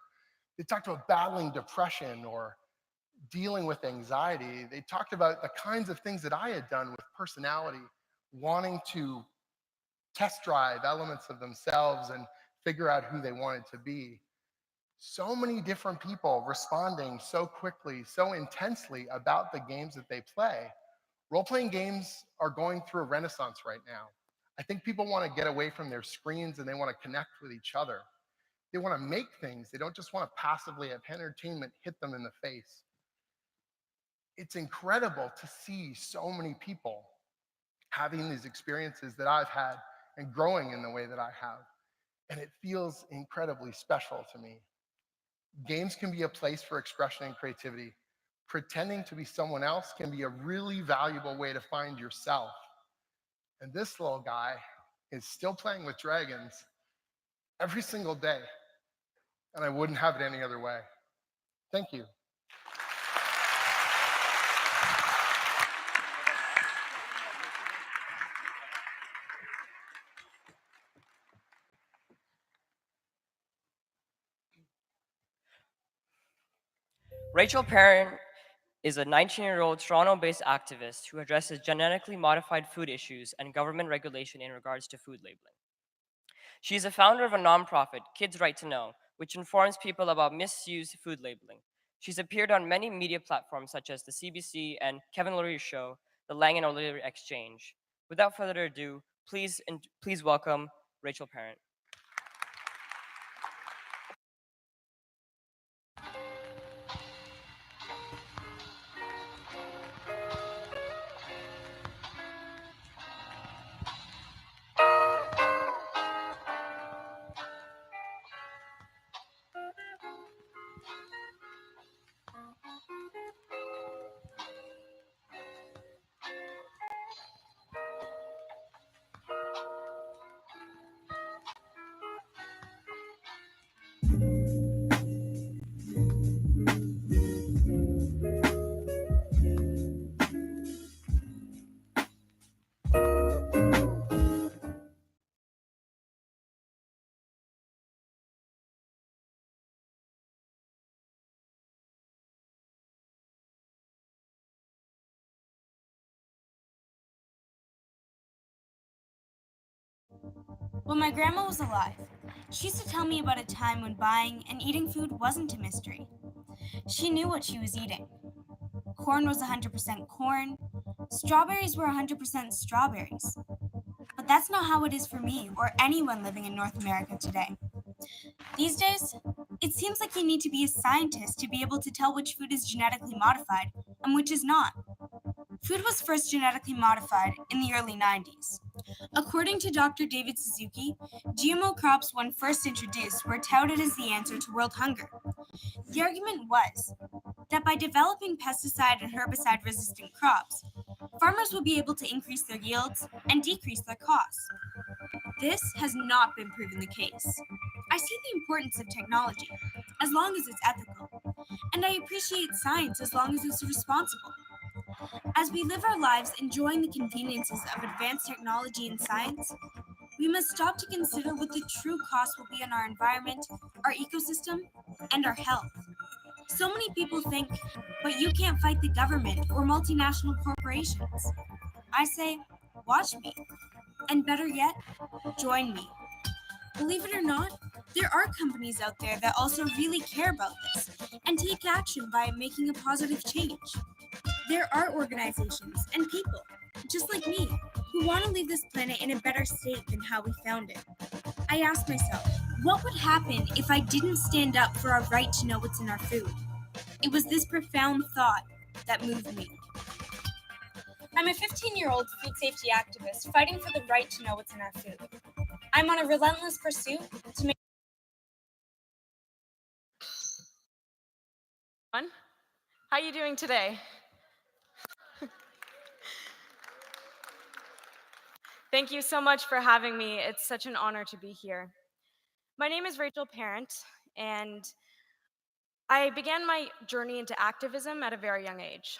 They talked about battling depression or dealing with anxiety. They talked about the kinds of things that I had done with personality, wanting to test drive elements of themselves and figure out who they wanted to be. So many different people responding so quickly, so intensely about the games that they play. Role-playing games are going through a renaissance right now. I think people want to get away from their screens and they want to connect with each other. They want to make things. They don't just want to passively have entertainment hit them in the face. It's incredible to see so many people having these experiences that I've had and growing in the way that I have. And it feels incredibly special to me. Games can be a place for expression and creativity. Pretending to be someone else can be a really valuable way to find yourself. And this little guy is still playing with dragons every single day. And I wouldn't have it any other way. Thank you. Rachel Perrin is a 19-year-old Toronto-based activist who addresses genetically modified food issues and government regulation in regards to food labeling. She is a founder of a nonprofit, Kids Right to Know, which informs people about misused food labeling. She's appeared on many media platforms such as the CBC and Kevin Lurie's show, The Lang and O'Leary Exchange. Without further ado, please welcome Rachel Perrin. When my grandma was alive, she used to tell me about a time when buying and eating food wasn't a mystery. She knew what she was eating. Corn was 100% corn, strawberries were 100% strawberries. But that's not how it is for me or anyone living in North America today. These days, it seems like you need to be a scientist to be able to tell which food is genetically modified and which is not. Food was first genetically modified in the early 90s. According to Dr. David Suzuki, GMO crops, when first introduced, were touted as the answer to world hunger. The argument was that by developing pesticide and herbicide-resistant crops, farmers would be able to increase their yields and decrease their costs. This has not been proven the case. I see the importance of technology, as long as it's ethical, and I appreciate science as long as it's responsible. As we live our lives enjoying the conveniences of advanced technology and science, we must stop to consider what the true cost will be on our environment, our ecosystem, and our health. So many people think, but you can't fight the government or multinational corporations. I say, watch me, and better yet, join me. Believe it or not, there are companies out there that also really care about this and take action by making a positive change. There are organizations and people, just like me, who want to leave this planet in a better state than how we found it. I asked myself, what would happen if I didn't stand up for our right to know what's in our food? It was this profound thought that moved me. I'm a 15-year-old food safety activist fighting for the right to know what's in our food. I'm on a relentless pursuit to make. How are you doing today? Thank you so much for having me. It's such an honor to be here. My name is Rachel Parent, and I began my journey into activism at a very young age.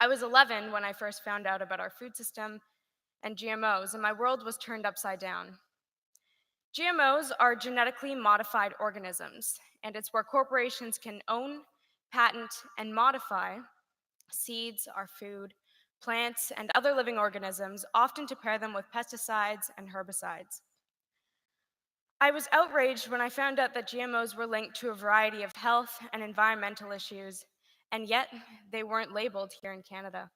I was 11 when I first found out about our food system and GMOs, and my world was turned upside down. GMOs are genetically modified organisms, and it's where corporations can own, patent, and modify seeds, our food, plants, and other living organisms, often to pair them with pesticides and herbicides. I was outraged when I found out that GMOs were linked to a variety of health and environmental issues, and yet they weren't labeled here in Canada.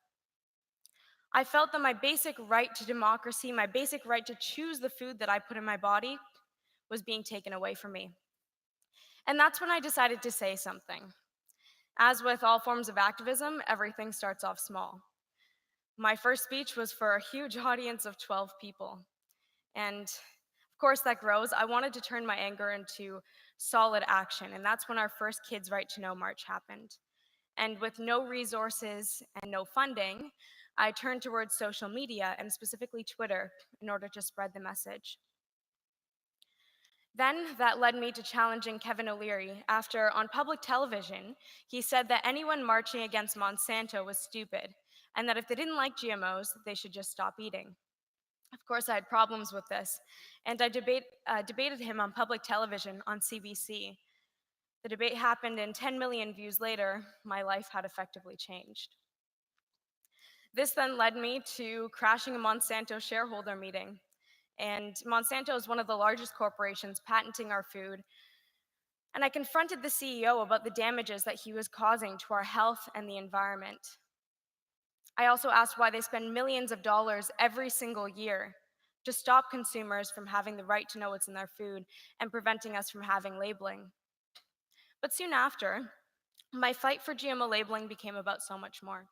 I felt that my basic right to democracy, my basic right to choose the food that I put in my body, was being taken away from me. And that's when I decided to say something. As with all forms of activism, everything starts off small. My first speech was for a huge audience of 12 people. And of course, that grows. I wanted to turn my anger into solid action, and that's when our first Kids Right to Know March happened. And with no resources and no funding, I turned towards social media, and specifically Twitter, in order to spread the message. Then that led me to challenging Kevin O'Leary after, on public television, he said that anyone marching against Monsanto was stupid, and that if they didn't like GMOs, they should just stop eating. Of course, I had problems with this, and I debated him on public television on CBC. The debate happened, and 10 million views later, my life had effectively changed. This then led me to crashing a Monsanto shareholder meeting. And Monsanto is one of the largest corporations patenting our food. And I confronted the CEO about the damages that he was causing to our health and the environment. I also asked why they spend millions of dollars every single year to stop consumers from having the right to know what's in their food and preventing us from having labeling. But soon after, my fight for GMO labeling became about so much more.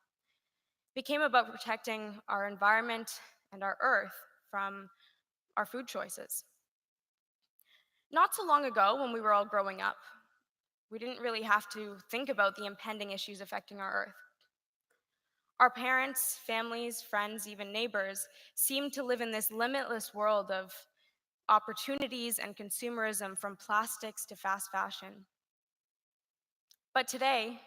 It became about protecting our environment and our earth from our food choices. Not so long ago, when we were all growing up, we didn't really have to think about the impending issues affecting our earth. Our parents, families, friends, even neighbors seemed to live in this limitless world of opportunities and consumerism, from plastics to fast fashion. But today,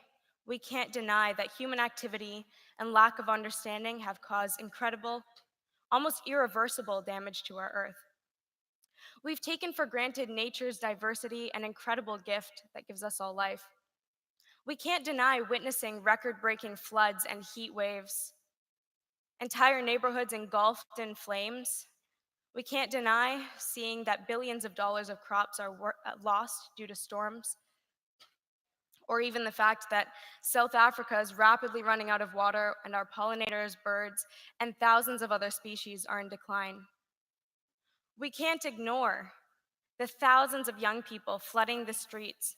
we can't deny that human activity and lack of understanding have caused incredible, almost irreversible damage to our earth. We've taken for granted nature's diversity and incredible gift that gives us all life. We can't deny witnessing record-breaking floods and heat waves, entire neighborhoods engulfed in flames. We can't deny seeing that billions of dollars of crops are lost due to storms, or even the fact that South Africa is rapidly running out of water and our pollinators, birds, and thousands of other species are in decline. We can't ignore the thousands of young people flooding the streets,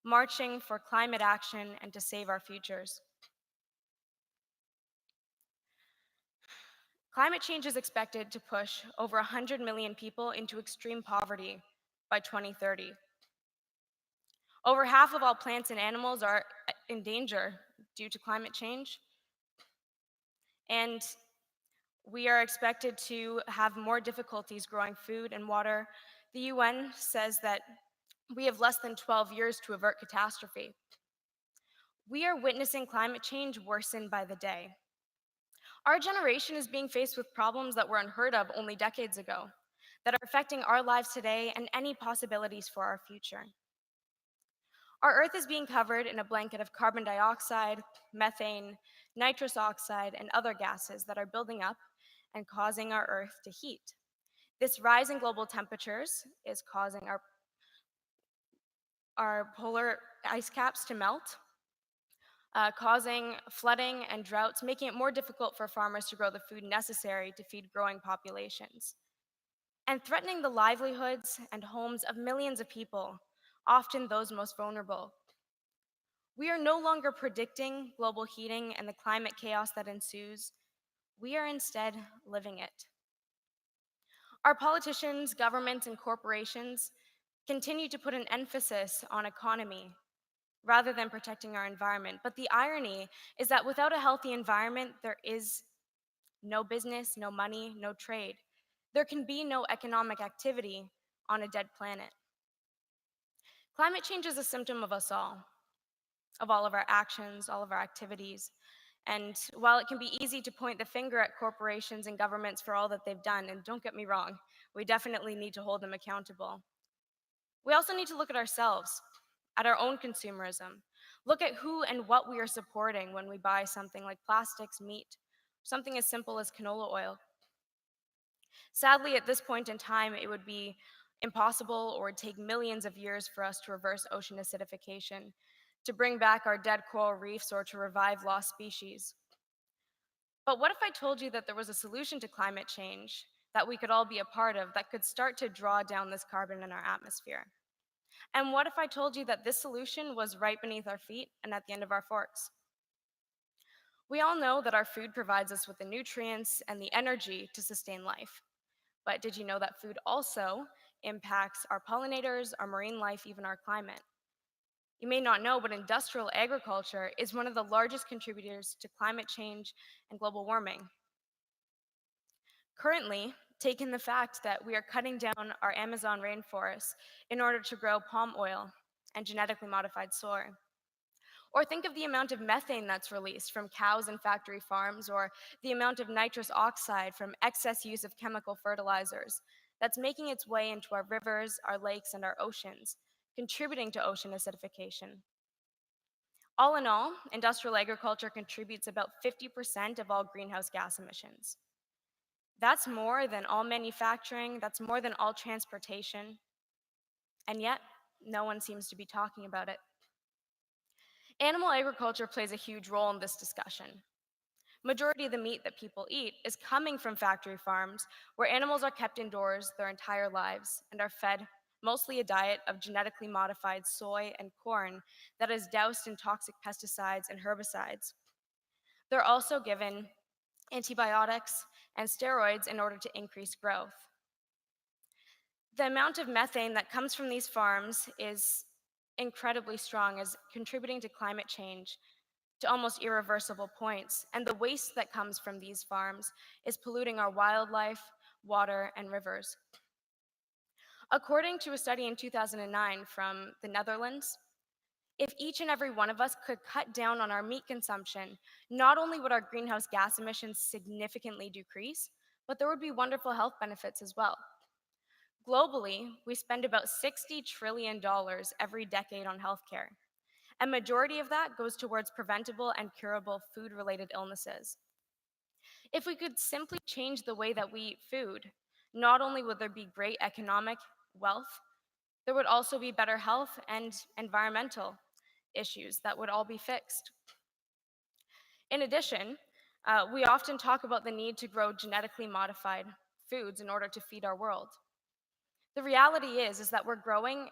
marching for climate action and to save our futures. Climate change is expected to push over 100 million people into extreme poverty by 2030. Over half of all plants and animals are in danger due to climate change. And we are expected to have more difficulties growing food and water. The UN says that we have less than 12 years to avert catastrophe. We are witnessing climate change worsen by the day. Our generation is being faced with problems that were unheard of only decades ago, that are affecting our lives today and any possibilities for our future. Our Earth is being covered in a blanket of carbon dioxide, methane, nitrous oxide, and other gases that are building up and causing our Earth to heat. This rise in global temperatures is causing our polar ice caps to melt. causing flooding and droughts, making it more difficult for farmers to grow the food necessary to feed growing populations, and threatening the livelihoods and homes of millions of people, often those most vulnerable. We are no longer predicting global heating and the climate chaos that ensues. We are instead living it. Our politicians, governments, and corporations continue to put an emphasis on economy rather than protecting our environment. But the irony is that without a healthy environment, there is no business, no money, no trade. There can be no economic activity on a dead planet. Climate change is a symptom of us all, of all of our actions, all of our activities. And while it can be easy to point the finger at corporations and governments for all that they've done, and don't get me wrong, we definitely need to hold them accountable, we also need to look at ourselves, at our own consumerism. Look at who and what we are supporting when we buy something like plastics, meat, something as simple as canola oil. Sadly, at this point in time, it would be impossible or would take millions of years for us to reverse ocean acidification, to bring back our dead coral reefs, or to revive lost species. But what if I told you that there was a solution to climate change that we could all be a part of that could start to draw down this carbon in our atmosphere? And what if I told you that this solution was right beneath our feet and at the end of our forks? We all know that our food provides us with the nutrients and the energy to sustain life. But did you know that food also impacts our pollinators, our marine life, even our climate? You may not know, but industrial agriculture is one of the largest contributors to climate change and global warming. Currently, taking the fact that we are cutting down our Amazon rainforests in order to grow palm oil and genetically modified soy. Or think of the amount of methane that's released from cows and factory farms, or the amount of nitrous oxide from excess use of chemical fertilizers that's making its way into our rivers, our lakes, and our oceans, contributing to ocean acidification. All in all, industrial agriculture contributes about 50% of all greenhouse gas emissions. That's more than all manufacturing, that's more than all transportation, and yet no one seems to be talking about it. Animal agriculture plays a huge role in this discussion. Majority of the meat that people eat is coming from factory farms where animals are kept indoors their entire lives and are fed mostly a diet of genetically modified soy and corn that is doused in toxic pesticides and herbicides. They're also given antibiotics and steroids in order to increase growth. The amount of methane that comes from these farms is incredibly strong, as contributing to climate change to almost irreversible points, and the waste that comes from these farms is polluting our wildlife, water, and rivers. According to a study in 2009 from the Netherlands, if each and every one of us could cut down on our meat consumption, not only would our greenhouse gas emissions significantly decrease, but there would be wonderful health benefits as well. Globally, we spend about $60 trillion every decade on healthcare. A majority of that goes towards preventable and curable food-related illnesses. If we could simply change the way that we eat food, not only would there be great economic wealth, there would also be better health and environmental issues that would all be fixed. In addition, we often talk about the need to grow genetically modified foods in order to feed our world. The reality is that we're growing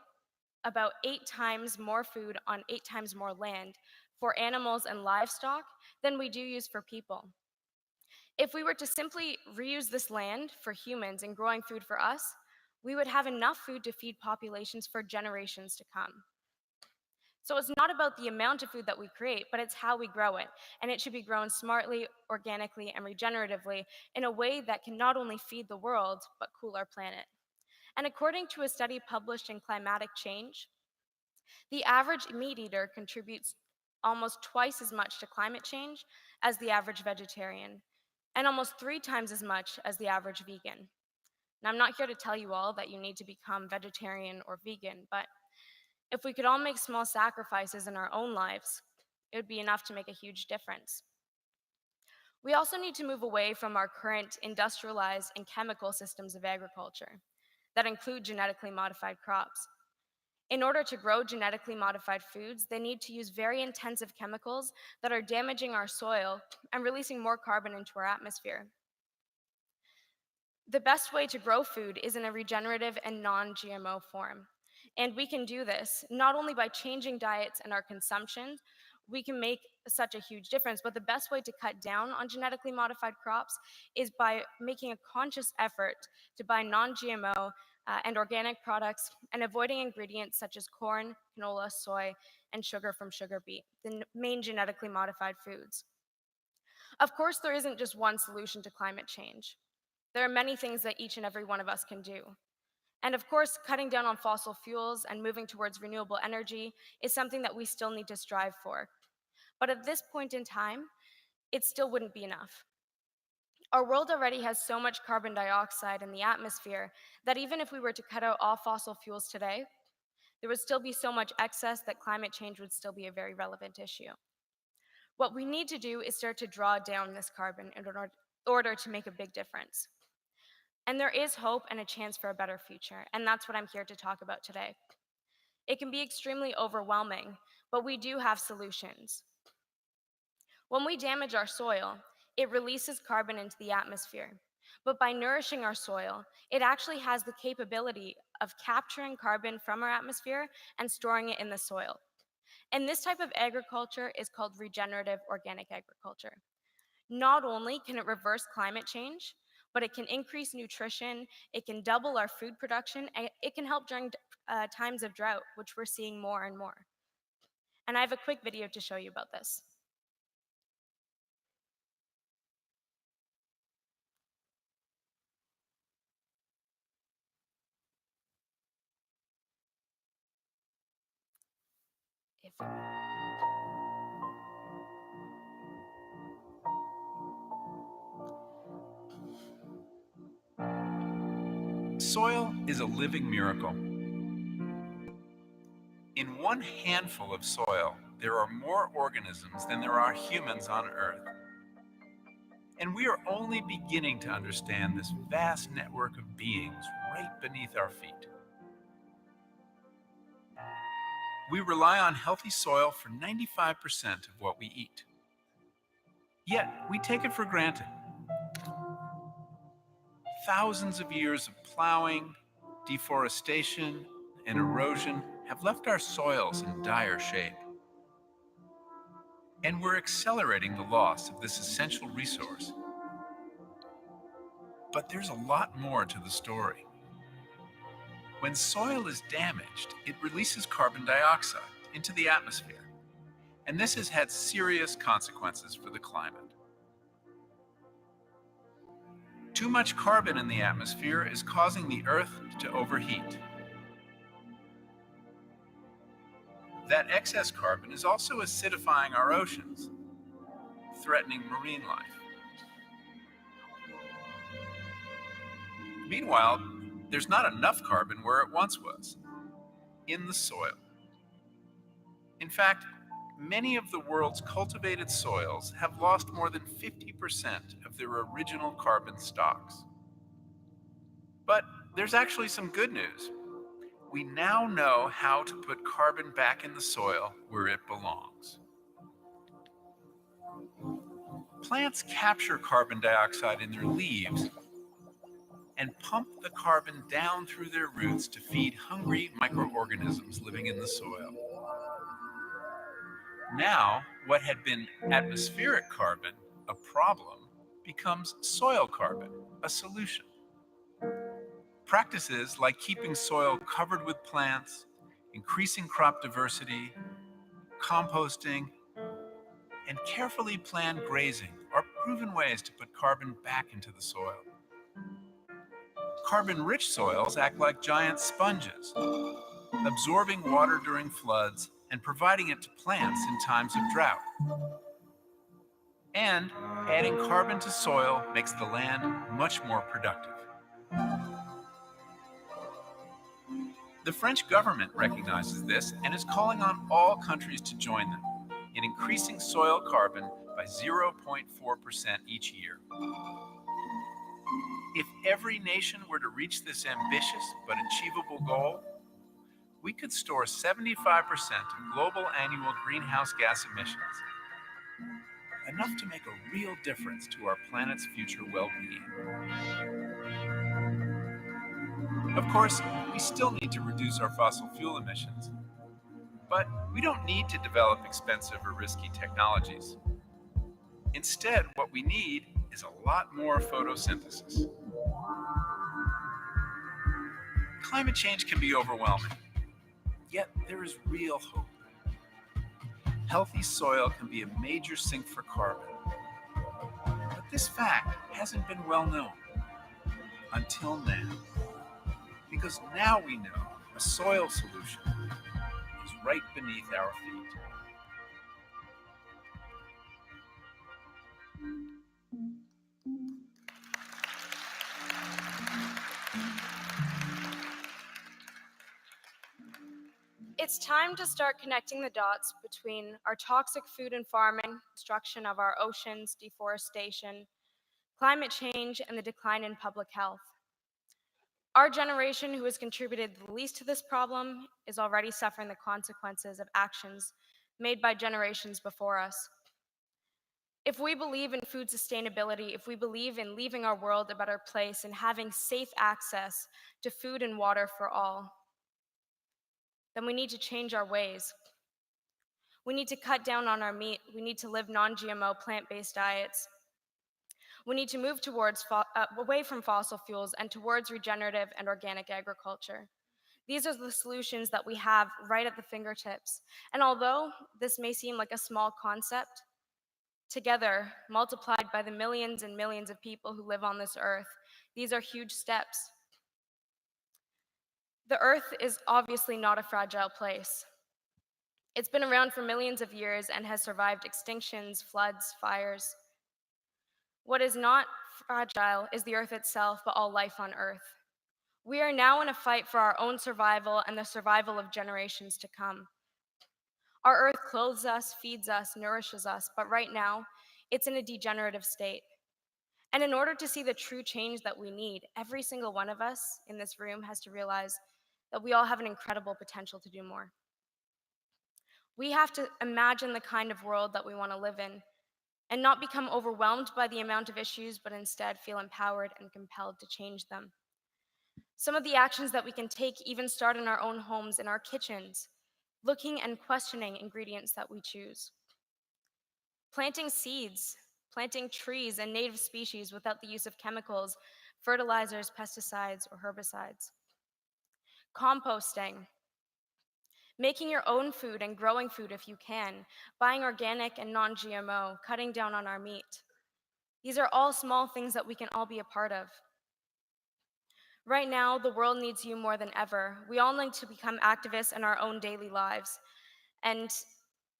about 8 times more food on 8 times more land for animals and livestock than we do use for people. If we were to simply reuse this land for humans and growing food for us, we would have enough food to feed populations for generations to come. So it's not about the amount of food that we create, but it's how we grow it. And it should be grown smartly, organically, and regeneratively in a way that can not only feed the world, but cool our planet. And according to a study published in Climatic Change, the average meat eater contributes almost twice as much to climate change as the average vegetarian, and almost 3 times as much as the average vegan. Now, I'm not here to tell you all that you need to become vegetarian or vegan, but if we could all make small sacrifices in our own lives, it would be enough to make a huge difference. We also need to move away from our current industrialized and chemical systems of agriculture that include genetically modified crops. In order to grow genetically modified foods, they need to use very intensive chemicals that are damaging our soil and releasing more carbon into our atmosphere. The best way to grow food is in a regenerative and non-GMO form. And we can do this not only by changing diets and our consumption, we can make such a huge difference, but the best way to cut down on genetically modified crops is by making a conscious effort to buy non-GMO and organic products and avoiding ingredients such as corn, canola, soy, and sugar from sugar beet, the main genetically modified foods. Of course, there isn't just one solution to climate change. There are many things that each and every one of us can do. And of course, cutting down on fossil fuels and moving towards renewable energy is something that we still need to strive for. But at this point in time, it still wouldn't be enough. Our world already has so much carbon dioxide in the atmosphere that even if we were to cut out all fossil fuels today, there would still be so much excess that climate change would still be a very relevant issue. What we need to do is start to draw down this carbon in order to make a big difference. And there is hope and a chance for a better future, and that's what I'm here to talk about today. It can be extremely overwhelming, but we do have solutions. When we damage our soil, it releases carbon into the atmosphere. But by nourishing our soil, it actually has the capability of capturing carbon from our atmosphere and storing it in the soil. And this type of agriculture is called regenerative organic agriculture. Not only can it reverse climate change, but it can increase nutrition, it can double our food production, and it can help during times of drought, which we're seeing more and more. And I have a quick video to show you about this. If Soil is a living miracle. In one handful of soil, there are more organisms than there are humans on Earth. And we are only beginning to understand this vast network of beings right beneath our feet. We rely on healthy soil for 95% of what we eat. Yet, we take it for granted. Thousands of years of plowing, deforestation, and erosion have left our soils in dire shape. And we're accelerating the loss of this essential resource. But there's a lot more to the story. When soil is damaged, it releases carbon dioxide into the atmosphere. And this has had serious consequences for the climate. Too much carbon in the atmosphere is causing the Earth to overheat. That excess carbon is also acidifying our oceans, threatening marine life. Meanwhile, there's not enough carbon where it once was, in the soil. In fact, many of the world's cultivated soils have lost more than 50% of their original carbon stocks. But there's actually some good news. We now know how to put carbon back in the soil where it belongs. Plants capture carbon dioxide in their leaves and pump the carbon down through their roots to feed hungry microorganisms living in the soil. Now, what had been atmospheric carbon, a problem, becomes soil carbon, a solution. Practices like keeping soil covered with plants, increasing crop diversity, composting, and carefully planned grazing are proven ways to put carbon back into the soil. Carbon-rich soils act like giant sponges, absorbing water during floods and providing it to plants in times of drought. And adding carbon to soil makes the land much more productive. The French government recognizes this and is calling on all countries to join them in increasing soil carbon by 0.4% each year. If every nation were to reach this ambitious but achievable goal, we could store 75% of global annual greenhouse gas emissions, enough to make a real difference to our planet's future well-being. Of course, we still need to reduce our fossil fuel emissions, but we don't need to develop expensive or risky technologies. Instead, what we need is a lot more photosynthesis. Climate change can be overwhelming, yet there is real hope. Healthy soil can be a major sink for carbon, but this fact hasn't been well known until now. Because now we know a soil solution is right beneath our feet. It's time to start connecting the dots between our toxic food and farming, destruction of our oceans, deforestation, climate change, and the decline in public health. Our generation, who has contributed the least to this problem, is already suffering the consequences of actions made by generations before us. If we believe in food sustainability, if we believe in leaving our world a better place and having safe access to food and water for all, then we need to change our ways. We need to cut down on our meat. We need to live non-GMO plant-based diets. We need to move away from fossil fuels and towards regenerative and organic agriculture. These are the solutions that we have right at the fingertips. And although this may seem like a small concept, together, multiplied by the millions and millions of people who live on this earth, these are huge steps. The earth is obviously not a fragile place. It's been around for millions of years and has survived extinctions, floods, fires. What is not fragile is the earth itself, but all life on earth. We are now in a fight for our own survival and the survival of generations to come. Our earth clothes us, feeds us, nourishes us, but right now, it's in a degenerative state. And in order to see the true change that we need, every single one of us in this room has to realize that we all have an incredible potential to do more. We have to imagine the kind of world that we want to live in and not become overwhelmed by the amount of issues, but instead feel empowered and compelled to change them. Some of the actions that we can take even start in our own homes, in our kitchens, looking and questioning ingredients that we choose. Planting seeds, planting trees and native species without the use of chemicals, fertilizers, pesticides, or herbicides. Composting, making your own food and growing food if you can, buying organic and non-GMO, cutting down on our meat. These are all small things that we can all be a part of. Right now, the world needs you more than ever. We all need to become activists in our own daily lives. And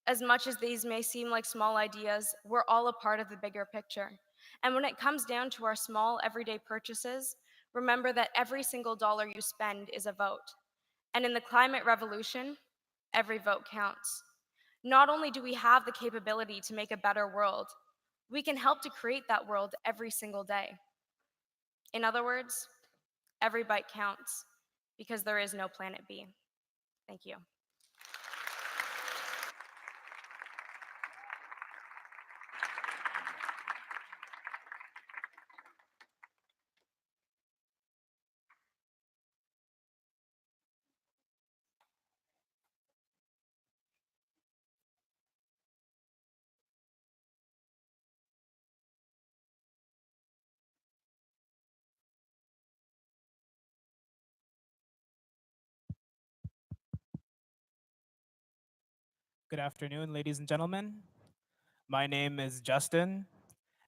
as much as these may seem like small ideas, we're all a part of the bigger picture. And when it comes down to our small, everyday purchases, remember that every single dollar you spend is a vote. And in the climate revolution, every vote counts. Not only do we have the capability to make a better world, we can help to create that world every single day. In other words, every bite counts, because there is no planet B. Thank you. Good afternoon, ladies and gentlemen. My name is Justin,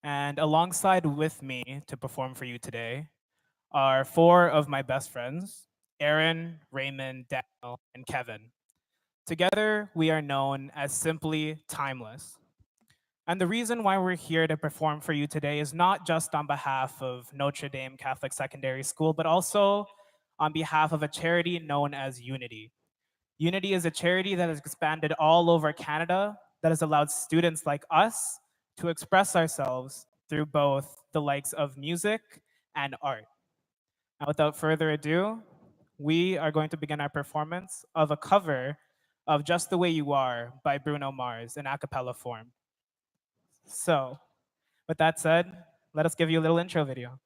and alongside with me to perform for you today are four of my best friends, Aaron, Raymond, Daniel, and Kevin. Together, we are known as Simply Timeless. And the reason why we're here to perform for you today is not just on behalf of Notre Dame Catholic Secondary School, but also on behalf of a charity known as Unity. Unity is a charity that has expanded all over Canada that has allowed students like us to express ourselves through both the likes of music and art. Now, without further ado, we are going to begin our performance of a cover of Just the Way You Are by Bruno Mars in a cappella form. So, with that said, let us give you a little intro video.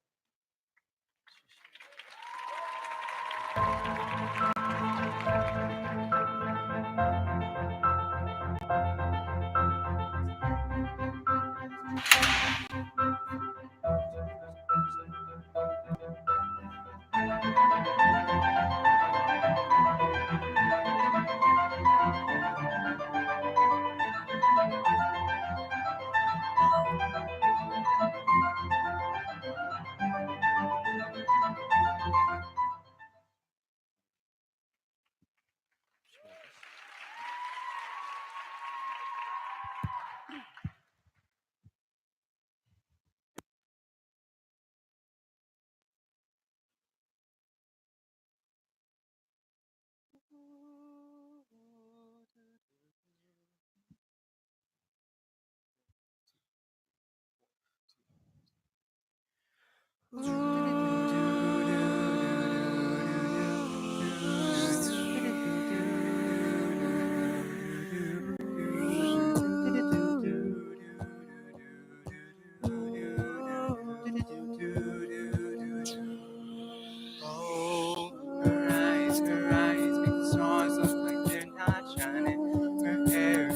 Oh, her eyes make the stars look like they're not shining. Her hair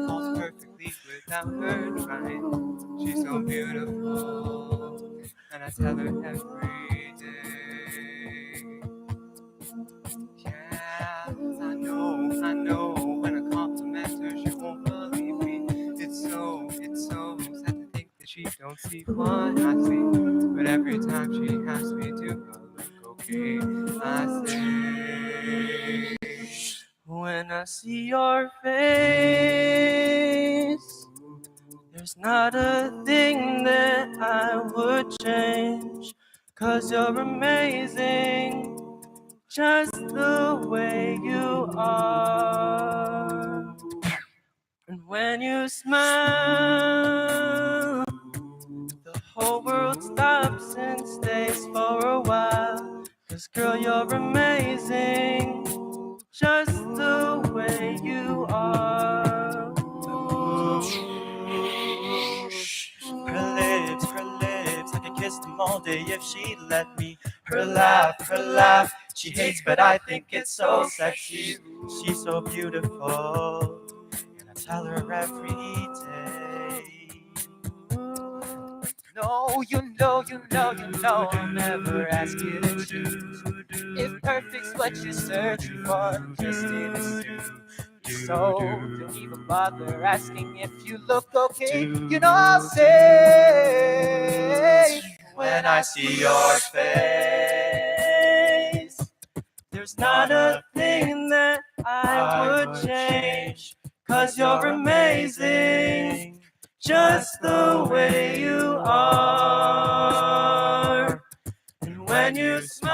falls perfectly without her trying. She's so beautiful, and I tell her every day. Yeah, I know. When I compliment her, she won't believe me. It's so sad to think that she don't see what I see. But every time she asks me to, I look okay. I say, when I see your face, there's not a thing that I would change. 'Cause you're amazing, just the way you are. And when you smile, the whole world stops and stays for a while. 'Cause girl, you're amazing, just the way you are. Her lips, I could kiss them all day if she'd let me. Her laugh, she hates, but I think it's so sexy. She's so beautiful, and I tell her every day. No, you know, I'll never ask you to choose. If perfect's what you're searching for, just in a suit. So don't even bother asking if you look okay. You know I'll say, when I see your face, there's not a thing that I would change. 'Cause you're amazing, just the way you are. And when you smile,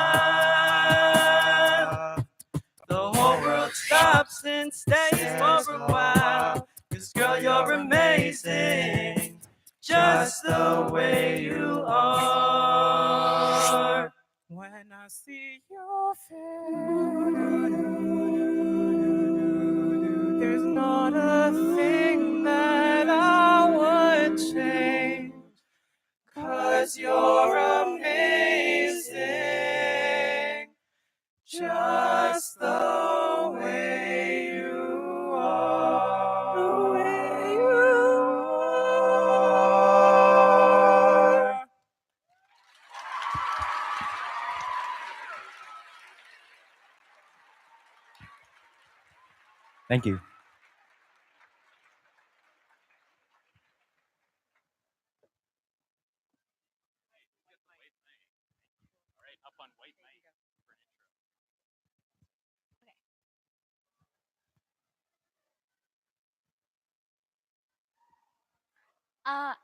the whole world stops and stays for a while. 'Cause girl, you're amazing, just the way you are. When I see your face, there's not a thing that I would change. 'Cause you're amazing, just the way you are. The way you are. Thank you.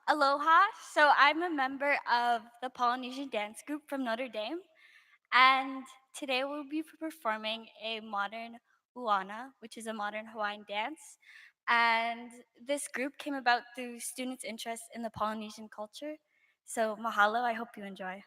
Aloha. So I'm a member of the Polynesian dance group from Notre Dame, and today we'll be performing a modern uana, which is a modern Hawaiian dance. And this group came about through students' interest in the Polynesian culture. So mahalo, I hope you enjoy.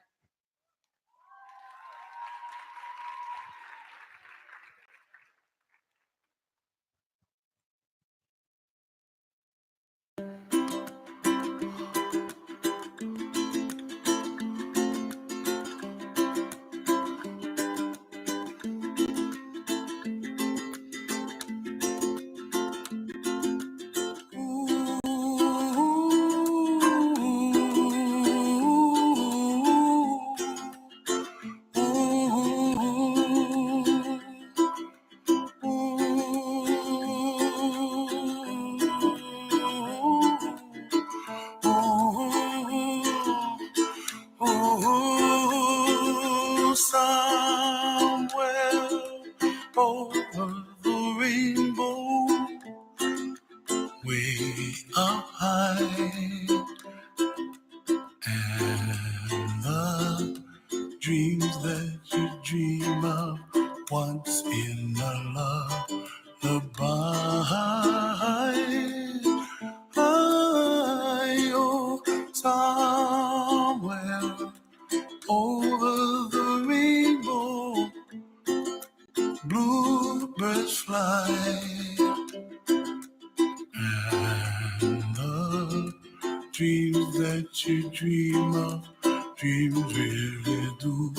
dreams that you dream of, dreams really do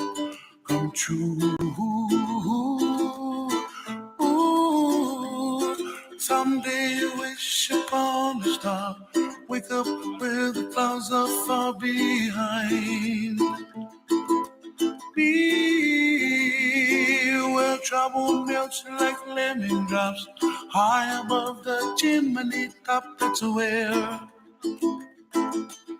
come true. Ooh, someday you wish upon a star, wake up where the clouds are far behind. Be where trouble melts like lemon drops, high above the chimney top. That's where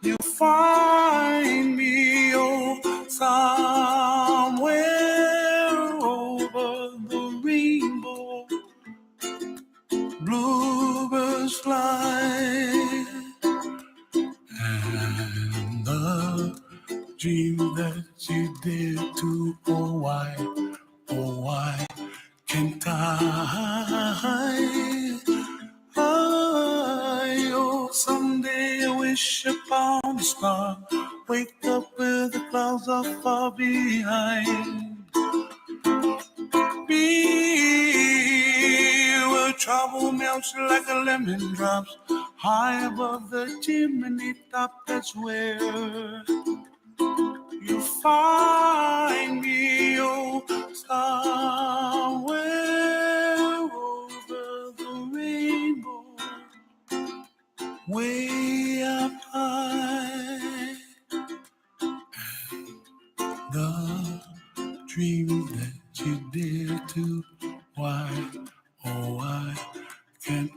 you find me, oh, somewhere over the rainbow. Bluebirds fly, and the dream that you did to, oh why can't oh, someday I wish upon a star, wake up where the clouds are far behind. Be where trouble melts like a lemon drops, high above the chimney top. That's where you find me, oh, somewhere over the rainbow, way up high. The dreams that you dare to, why, oh, why can't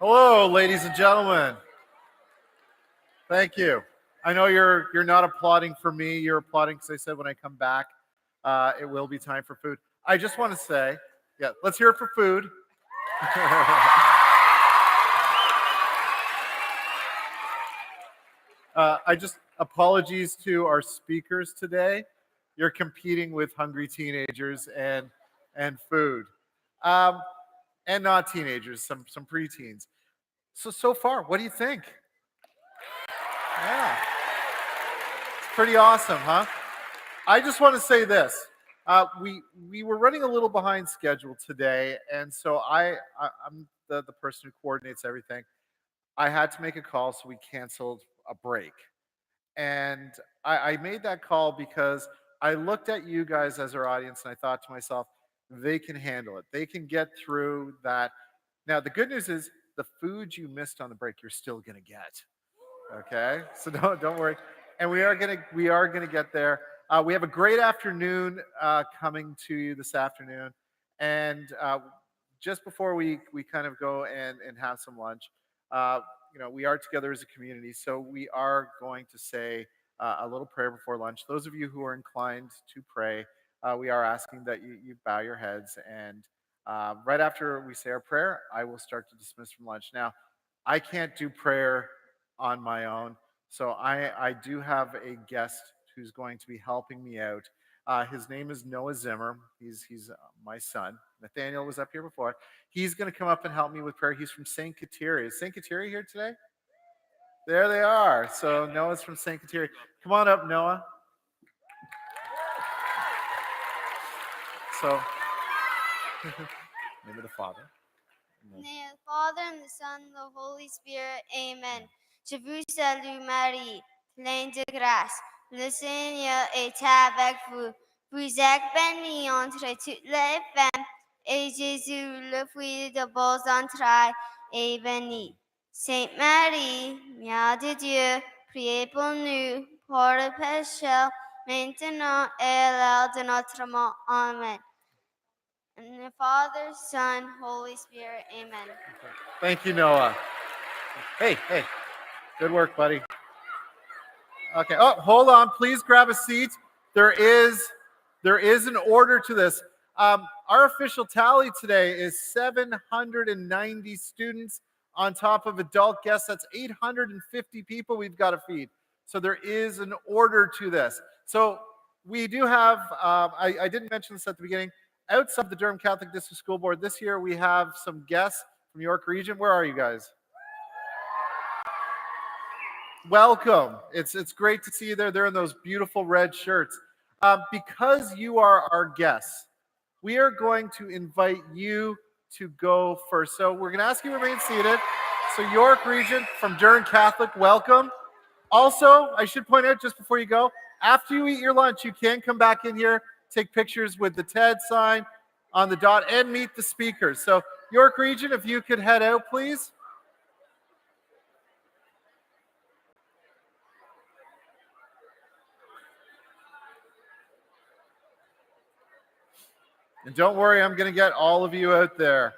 Hello, ladies and gentlemen. Thank you. I know you're not applauding for me. You're applauding because I said when I come back, it will be time for food. I just want to say, yeah, let's hear it for food. Apologies to our speakers today. You're competing with hungry teenagers and food, and not teenagers, some preteens. So far, what do you think? Yeah, it's pretty awesome, huh? I just want to say this. We were running a little behind schedule today, and so I'm the person who coordinates everything. I had to make a call, so we canceled a break. And I made that call because I looked at you guys as our audience, and I thought to myself, they can handle it. They can get through that. Now, the good news is the food you missed on the break, you're still going to get. Okay, so don't worry, and we are gonna get there. We have a great afternoon coming to you this afternoon, and just before we kind of go and have some lunch, we are together as a community, so we are going to say a little prayer before lunch. Those of you who are inclined to pray, we are asking that you bow your heads, and right after we say our prayer, I will start to dismiss from lunch. Now, I can't do prayer on my own. So I do have a guest who's going to be helping me out. His name is Noah Zimmer. He's my son. Nathaniel was up here before. He's going to come up and help me with prayer. He's from St. Kateri. Is St. Kateri here today? There they are. So Noah's from St. Kateri. Come on up, Noah. So, name of the Father. In the name of the Father, and the Son, and the Holy Spirit. Amen. Je vous salue Marie, pleine de grâce. Le Seigneur est avec vous. Vous êtes bénie entre toutes les femmes, et Jésus, le fruit de vos entrailles, est béni. Sainte Marie, Mère de Dieu, priez pour nous, pauvres pécheurs, maintenant et à l'heure de notre mort. Amen. In the Father, Son, Holy Spirit. Amen. Thank you, Noah. Hey. Good work, buddy. Okay. Oh, hold on. Please grab a seat. There is an order to this. Our official tally today is 790 students on top of adult guests. That's 850 people we've got to feed. So there is an order to this. So we do have, I didn't mention this at the beginning, outside the Durham Catholic District School Board this year, we have some guests from York Region. Where are you guys? Welcome. It's great to see you there. They're in those beautiful red shirts. Because you are our guests, we are going to invite you to go first. So we're going to ask you to remain seated. So York Region from Durham Catholic, welcome. Also, I should point out just before you go, after you eat your lunch, you can come back in here, take pictures with the TED sign on the dot, and meet the speakers. So York Region, if you could head out, please. And don't worry, I'm going to get all of you out there.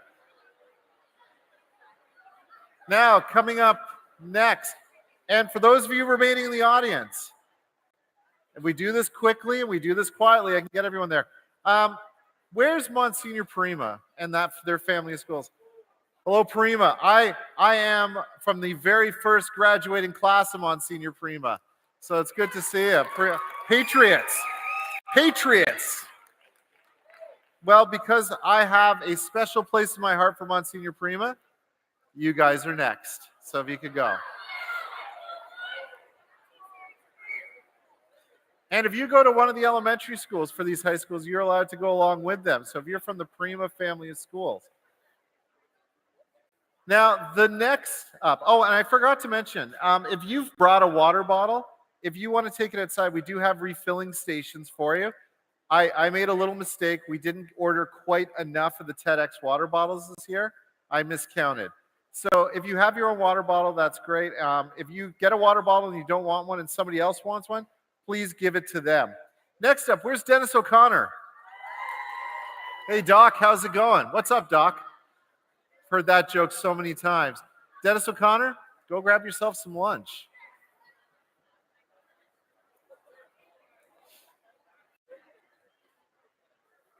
Now, coming up next, and for those of you remaining in the audience, if we do this quickly and we do this quietly, I can get everyone there. Where's Monsignor Prima and their family of schools? Hello, Prima. I am from the very first graduating class of Monsignor Prima. So it's good to see you. Patriots. Patriots. Well, because I have a special place in my heart for Monsignor Prima, you guys are next. So if you could go. And if you go to one of the elementary schools for these high schools, you're allowed to go along with them. So if you're from the Prima family of schools. Now, the next up, oh, and I forgot to mention, if you've brought a water bottle, if you want to take it outside, we do have refilling stations for you. I made a little mistake. We didn't order quite enough of the TEDx water bottles this year. I miscounted. So if you have your own water bottle, that's great. If you get a water bottle and you don't want one and somebody else wants one, please give it to them. Next up, where's Dennis O'Connor? Hey, Doc, how's it going? What's up, Doc? Heard that joke so many times. Dennis O'Connor, go grab yourself some lunch.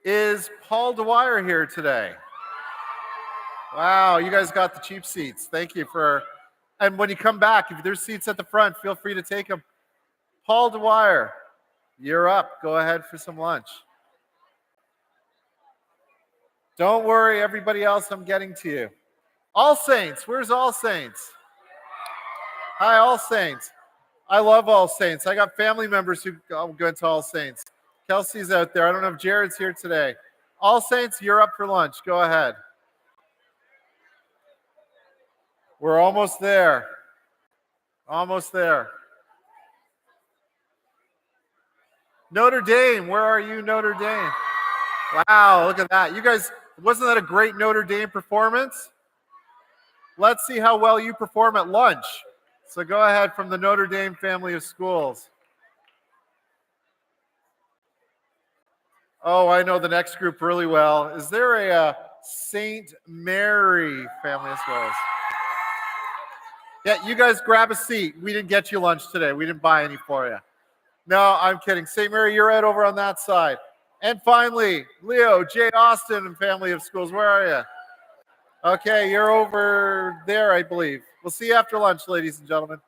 Is Paul Dwyer here today? Wow, you guys got the cheap seats. Thank you for, and when you come back, if there's seats at the front, feel free to take them. Paul Dwyer, you're up. Go ahead for some lunch. Don't worry, everybody else, I'm getting to you. All Saints, where's All Saints? Hi, All Saints. I love All Saints. I got family members who go into All Saints. Kelsey's out there. I don't know if Jared's here today. All Saints, you're up for lunch. Go ahead. We're almost there. Almost there. Notre Dame, where are you, Notre Dame? Wow, look at that. You guys, wasn't that a great Notre Dame performance? Let's see how well you perform at lunch. So go ahead from the Notre Dame family of schools. Oh, I know the next group really well. Is there a St. Mary family of schools? Yeah, you guys grab a seat. We didn't get you lunch today. We didn't buy any for you. No, I'm kidding. St. Mary, you're right over on that side. And finally, Leo, J. Austin and family of schools. Where are you? Okay, you're over there, I believe. We'll see you after lunch, ladies and gentlemen.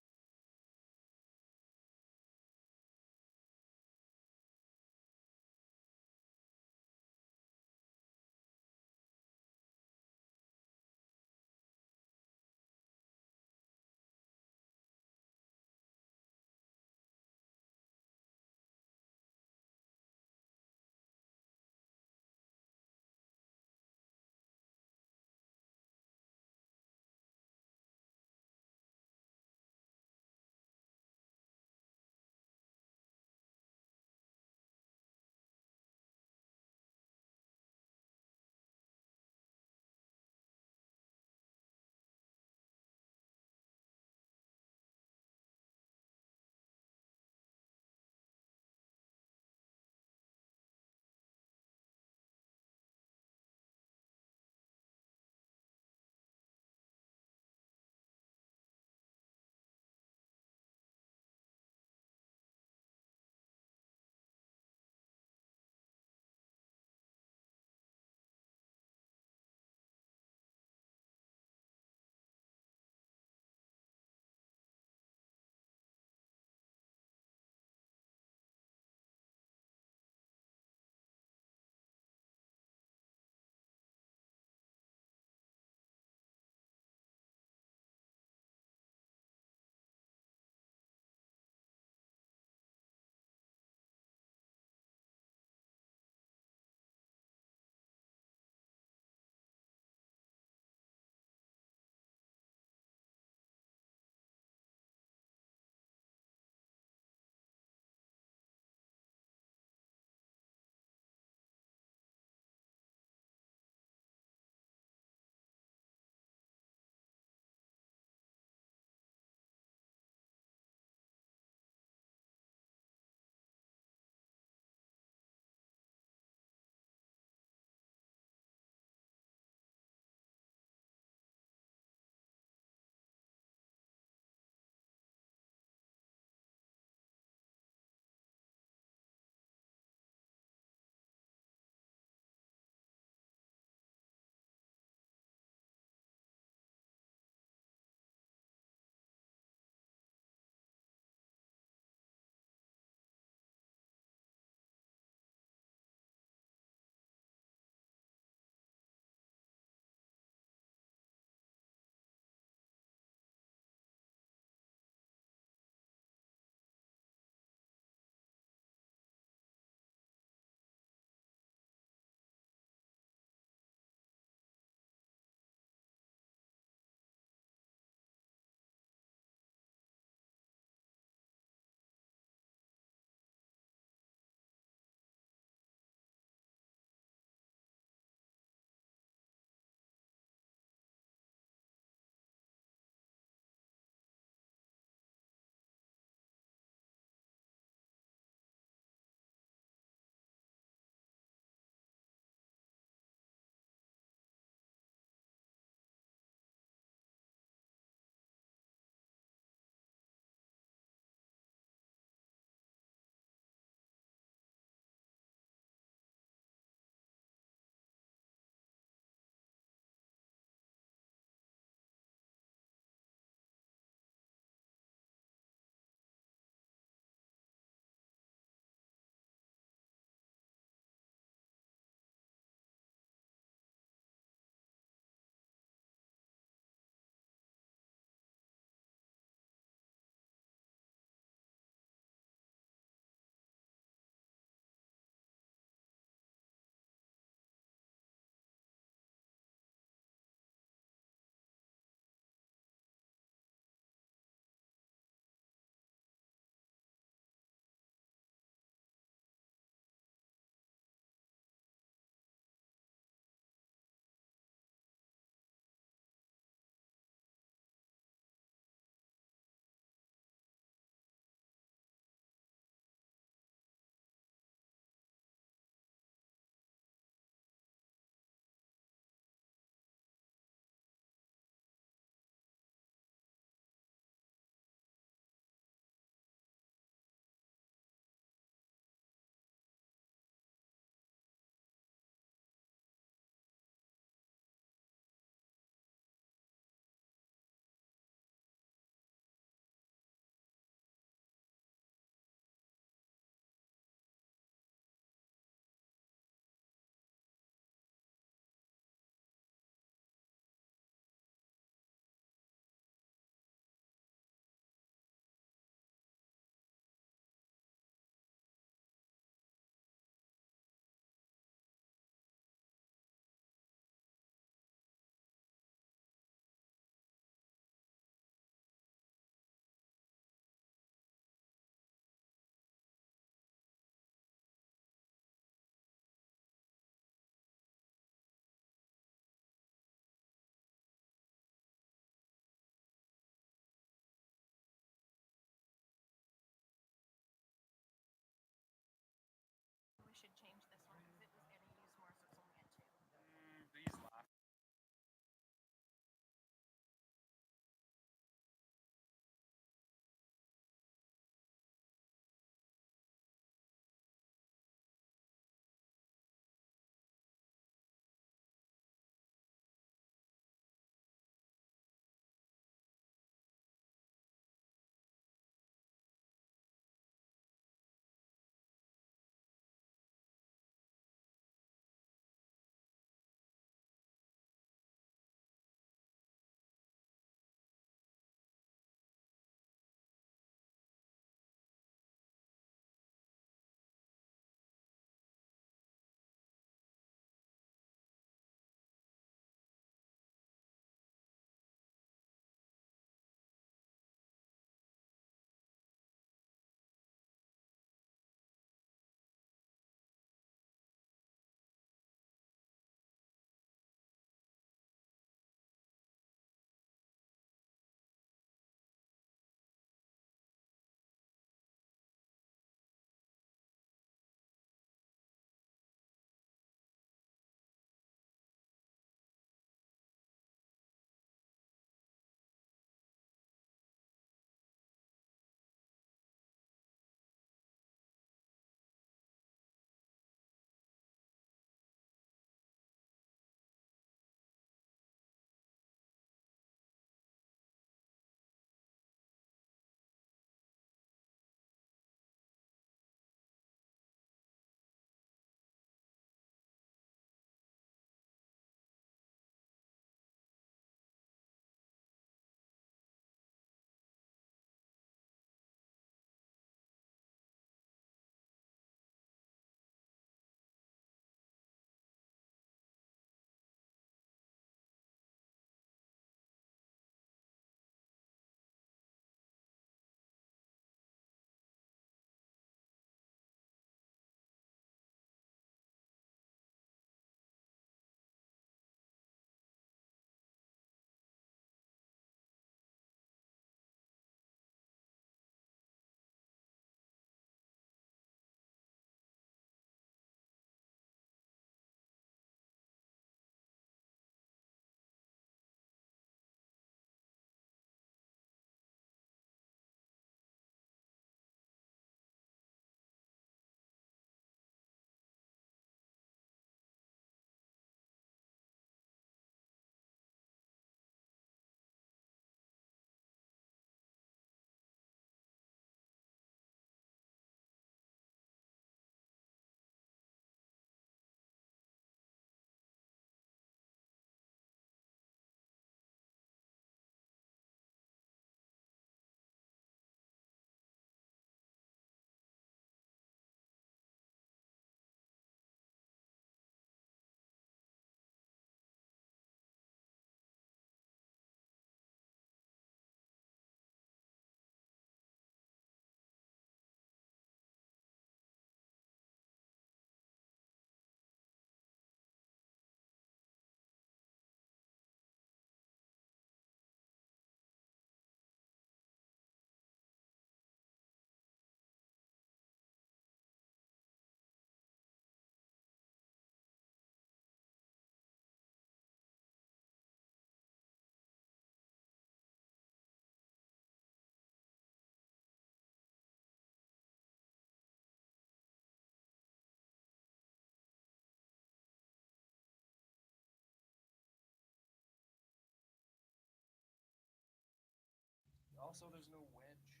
Also, there's no wedge.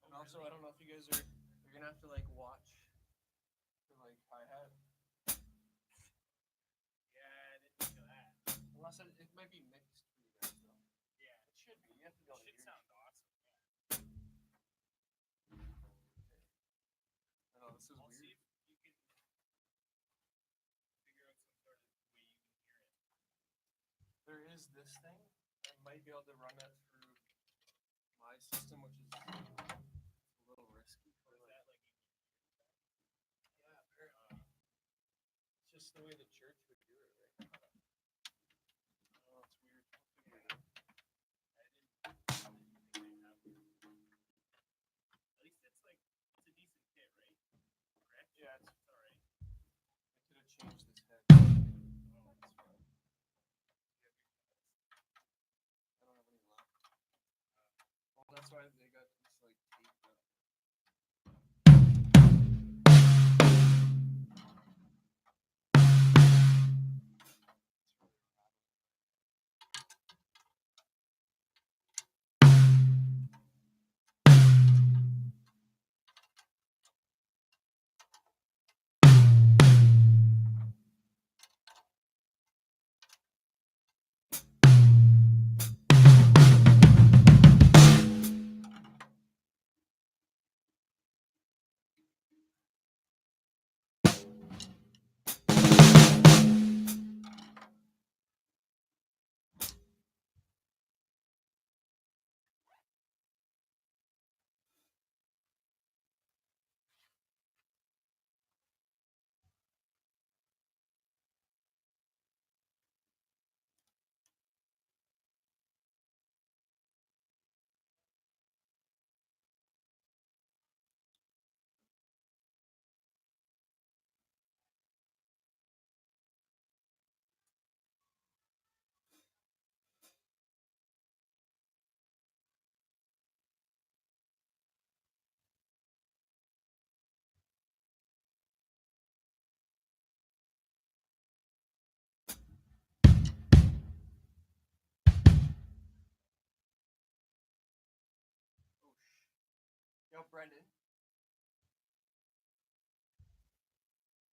And also, I don't know if you guys are, you're gonna have to like watch for like hi-hat. Yeah, I didn't think of that. Unless it might be mixed for you guys though. Yeah, it should be. You have to go. It should sound awesome. Yeah. I know this is weird. See if you can figure out some sort of way you can hear it. There is this thing. I might be able to run that through my system, which is a little risky. For like, yeah, it's just the way the church would do it, right? Oh, it's weird. We'll figure it out. I didn't think they have it. At least it's like, it's a decent kit, right? Correct? Yeah, it's alright. I could have changed this head. Oh, that's fine. I don't have any left. Well, that's why they got this like taped up. Yo, Brendan.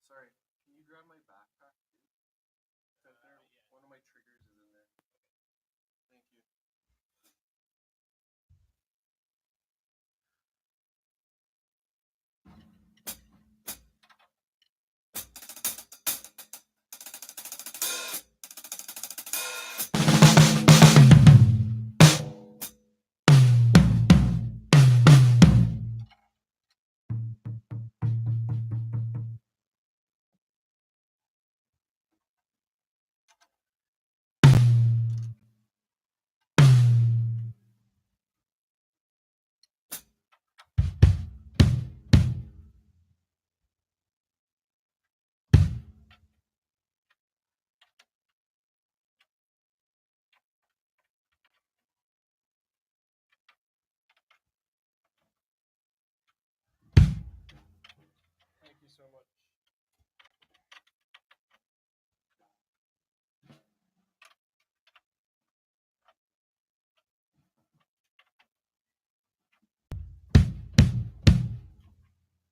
Sorry, can you grab my backpack too? It's out there. Yeah. One of my triggers is in there. Thank you. Thank you so much.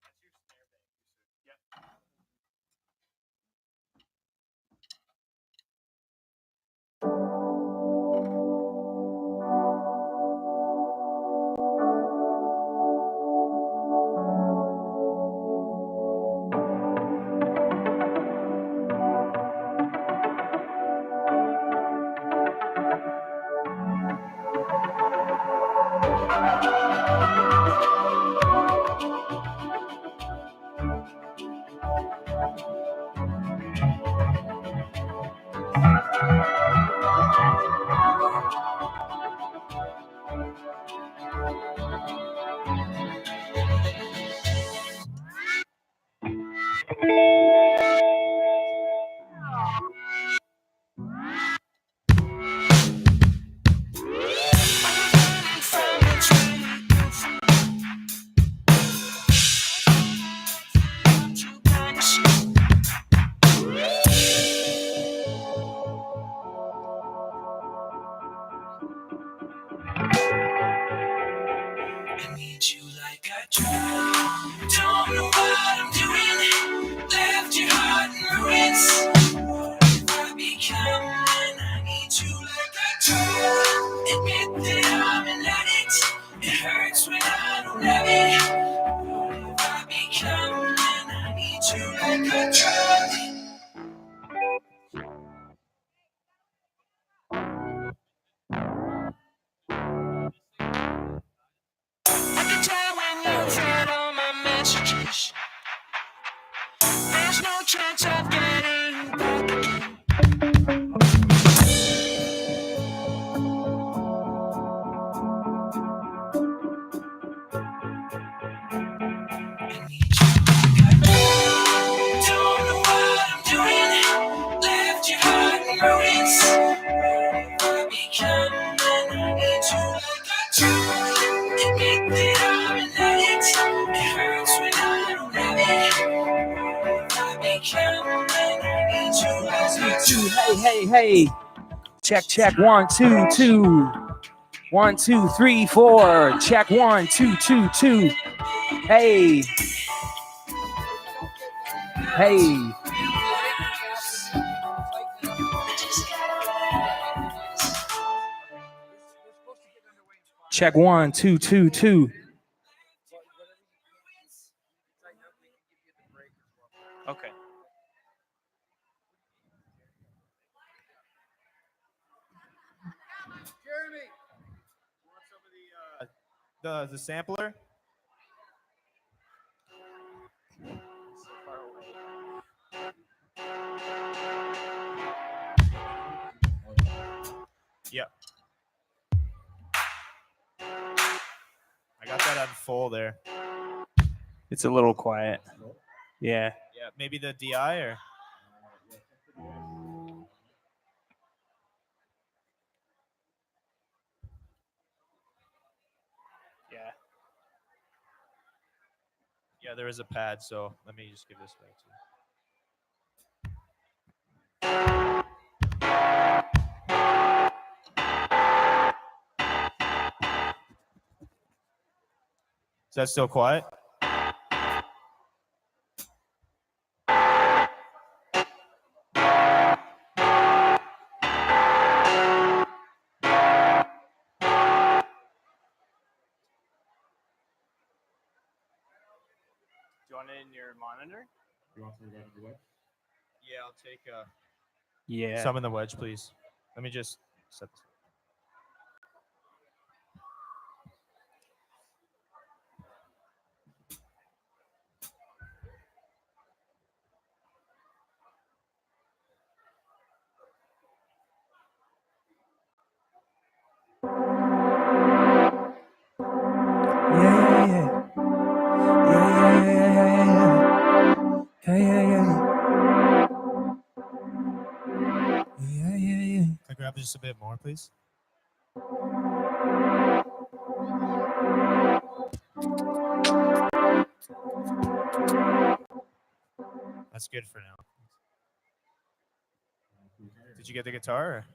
That's your snare bank, you said. Yep. need you like I drowned. Don't know what I'm doing. Left your heart in ruins. What have I become when I need you like I drowned? Admit that I'm an addict. It hurts when I don't have it. What have I become when I need you like I drowned? I can tell when you read all my messages. There's no chance of getting you back again. I need you like I do. Don't know what I'm doing. Left your heart in ruins. What have I become when I need you like I do? Admit that I'm an addict. It hurts when I don't have it. What have I become when I need you like I do? Hey, hey, hey. Check, check, 1, 2, 2. 1, 2, 3, 4. Check, 1, 2, 2, 2. Hey. Hey. Check, 1, 2, 2, 2. Okay. Jeremy, you want some of the sampler? Yep. I got that on full there. It's a little quiet. Yeah. Yeah, maybe the DI or. Yeah. Yeah, there is a pad, so let me just give this back to you. Is that still quiet? Do you want it in your monitor? You want some of that in the wedge? Yeah, I'll take Yeah. some in the wedge, please. Let me just set this. Can I grab just a bit more, please? That's good for now. Did you get the guitar?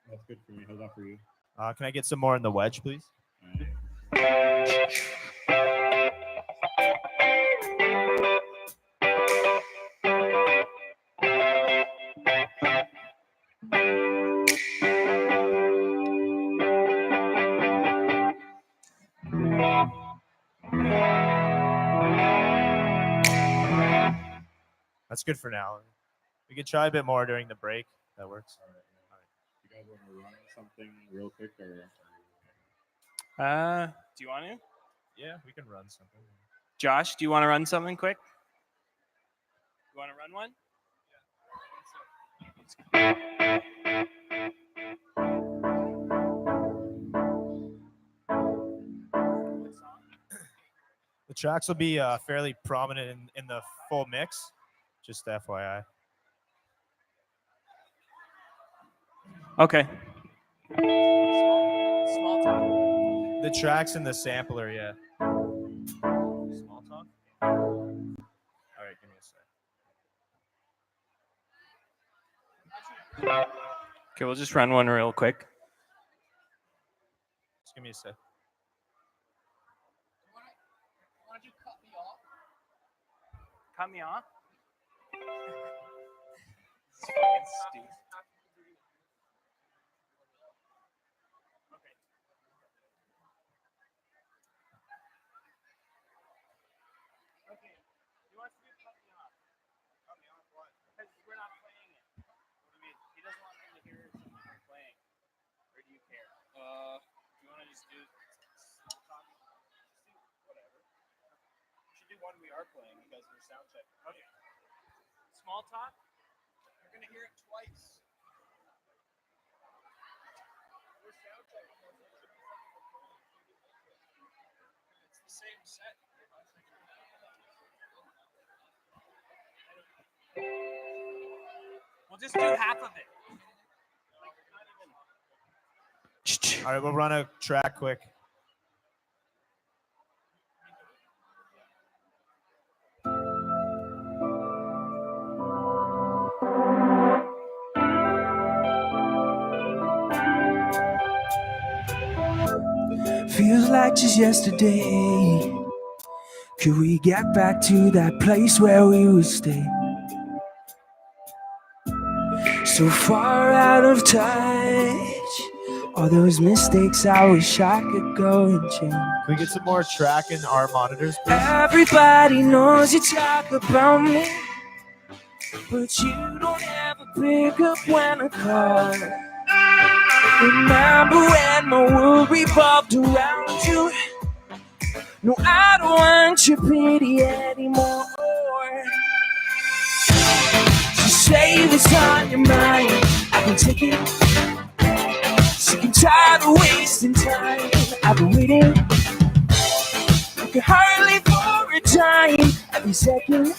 That's good for me. How's that for you? Can I get some more in the wedge, please? That's good for now. We could try a bit more during the break. That works. All right. You guys want to run something real quick or? Do you want to? Yeah, we can run something. Josh, do you want to run something quick? You want to run one? tracks will be fairly prominent in the full mix, just FYI. Okay. Small talk. The tracks in the sampler, yeah. Small talk? All right, give me a sec. Okay, we'll just run one real quick. Just give me a sec. Cut me off? This is fucking stupid. Okay. He wants to do cut me off. Cut me off what? Because we're not playing it. What do you mean? He doesn't want them to hear something we're playing. Or do you care? Do you want to just do small talk? Just do whatever. We should do one we are playing because we're sound checking. Okay. Small talk? You're going to hear it twice. We're sound checking. It's the same set. We'll just do half of it. All right, we'll run a track quick. Feels like just yesterday. Could we get back to that place where we would stay? So far out of touch. All those mistakes I wish I could go and change. Can we get some more track in our monitors, please? Everybody knows you talk about me, but you don't ever pick up when I call. Remember when my world revolved around you? No, I don't want your pity anymore. So say what's on your mind, I can take it. Sick and tired of wasting time, I've been waiting. I can hardly for a time, every second.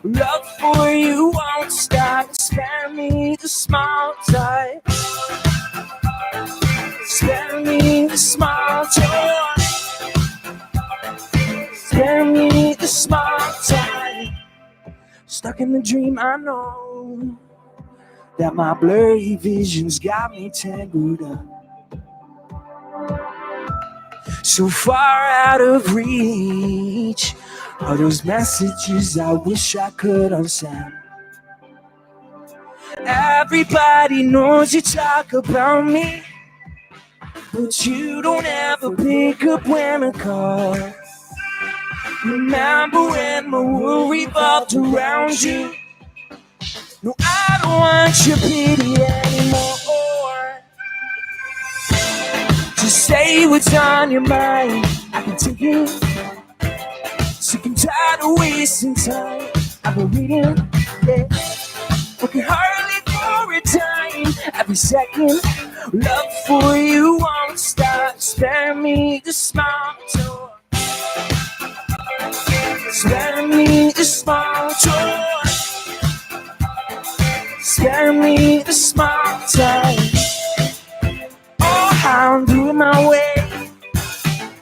Love for you won't stop. Spare me the small time. Spare me the small time. Spare me the small time. Stuck in the dream, I know that my blurry visions got me tangled up. So far out of reach, all those messages I wish I could unsend. Everybody knows you talk about me, but you don't ever pick up when I call. Remember when my world revolved around you? No, I don't want your pity anymore. Just say what's on your mind, I can take it. Sick and tired of wasting time, I've been reading, yeah. Working hardly for a time, every second. Love for you won't stop. Spare me the small talk. Spare me the small talk. Spare me the small time. Oh, how I'm doing my way.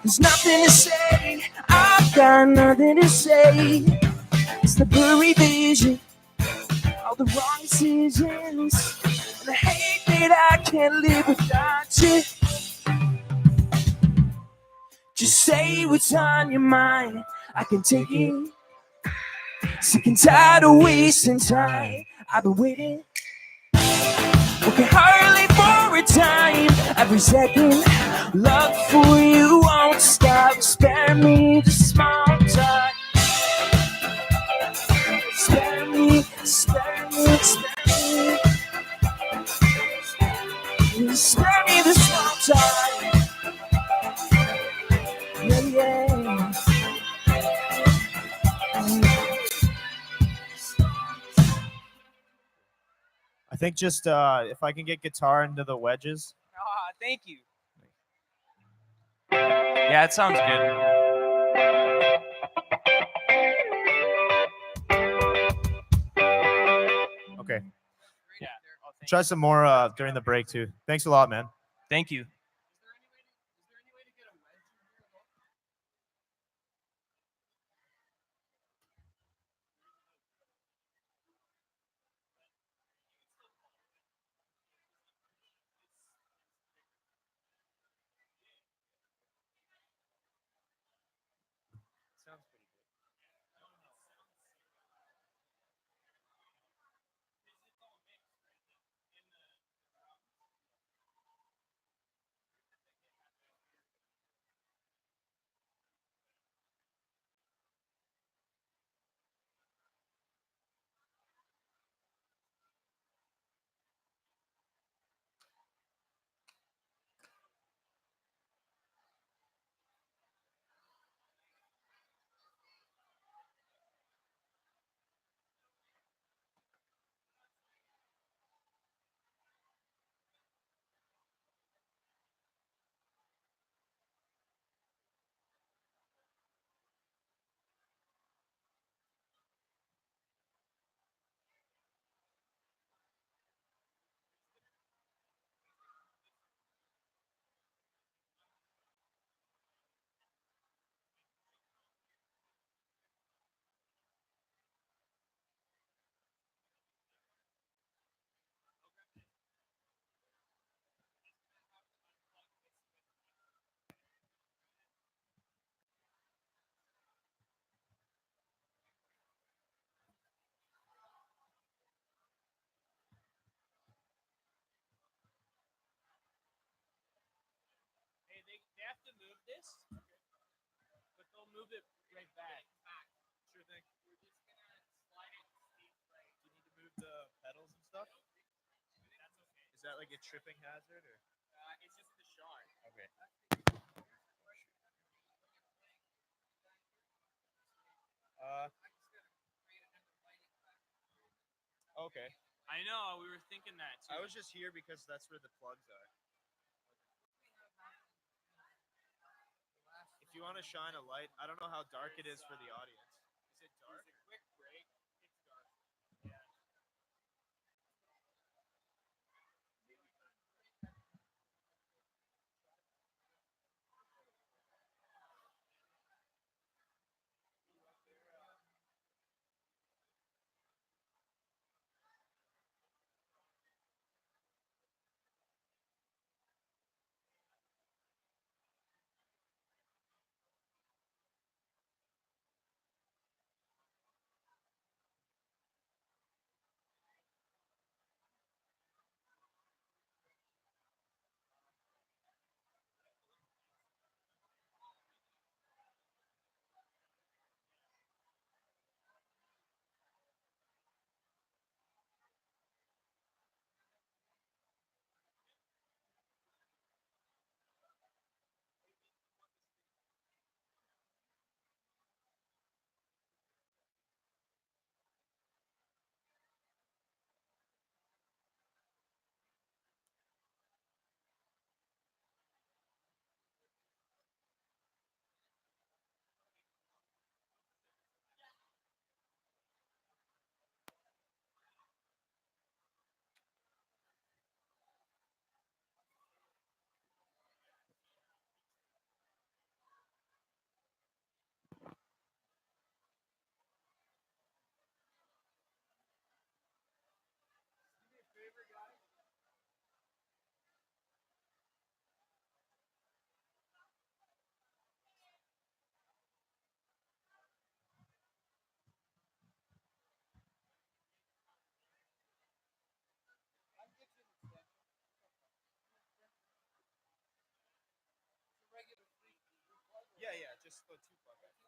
There's nothing to say. I've got nothing to say. It's the blurry vision, all the wrong decisions, and I hate that I can't live without you. Just say what's on your mind, I can take it. Sick and tired of wasting time, I've been waiting. Working hardly for a time, every second. Love for you won't stop. Spare me the small talk. Spare me, spare me, spare me. Spare me the small talk. Yeah, yeah. I think just if I can get guitar into the wedges. Thank you. Yeah, it sounds good. Okay. Yeah. Try some more during the break too. Thanks a lot, man. Thank you. Sounds pretty good. Hey, they have to move this, but they'll move it right back. Sure thing. We're just gonna slide it right. Do you need to move the pedals and stuff? That's okay. Is that like a tripping hazard or? It's just the shard. Okay. Okay. I know, we were thinking that too. I was just here because that's where the plugs are. If you want to shine a light, I don't know how dark it is for the audience. Is it dark? It's a quick break. It's dark. Yeah. Yeah, just the two plugins.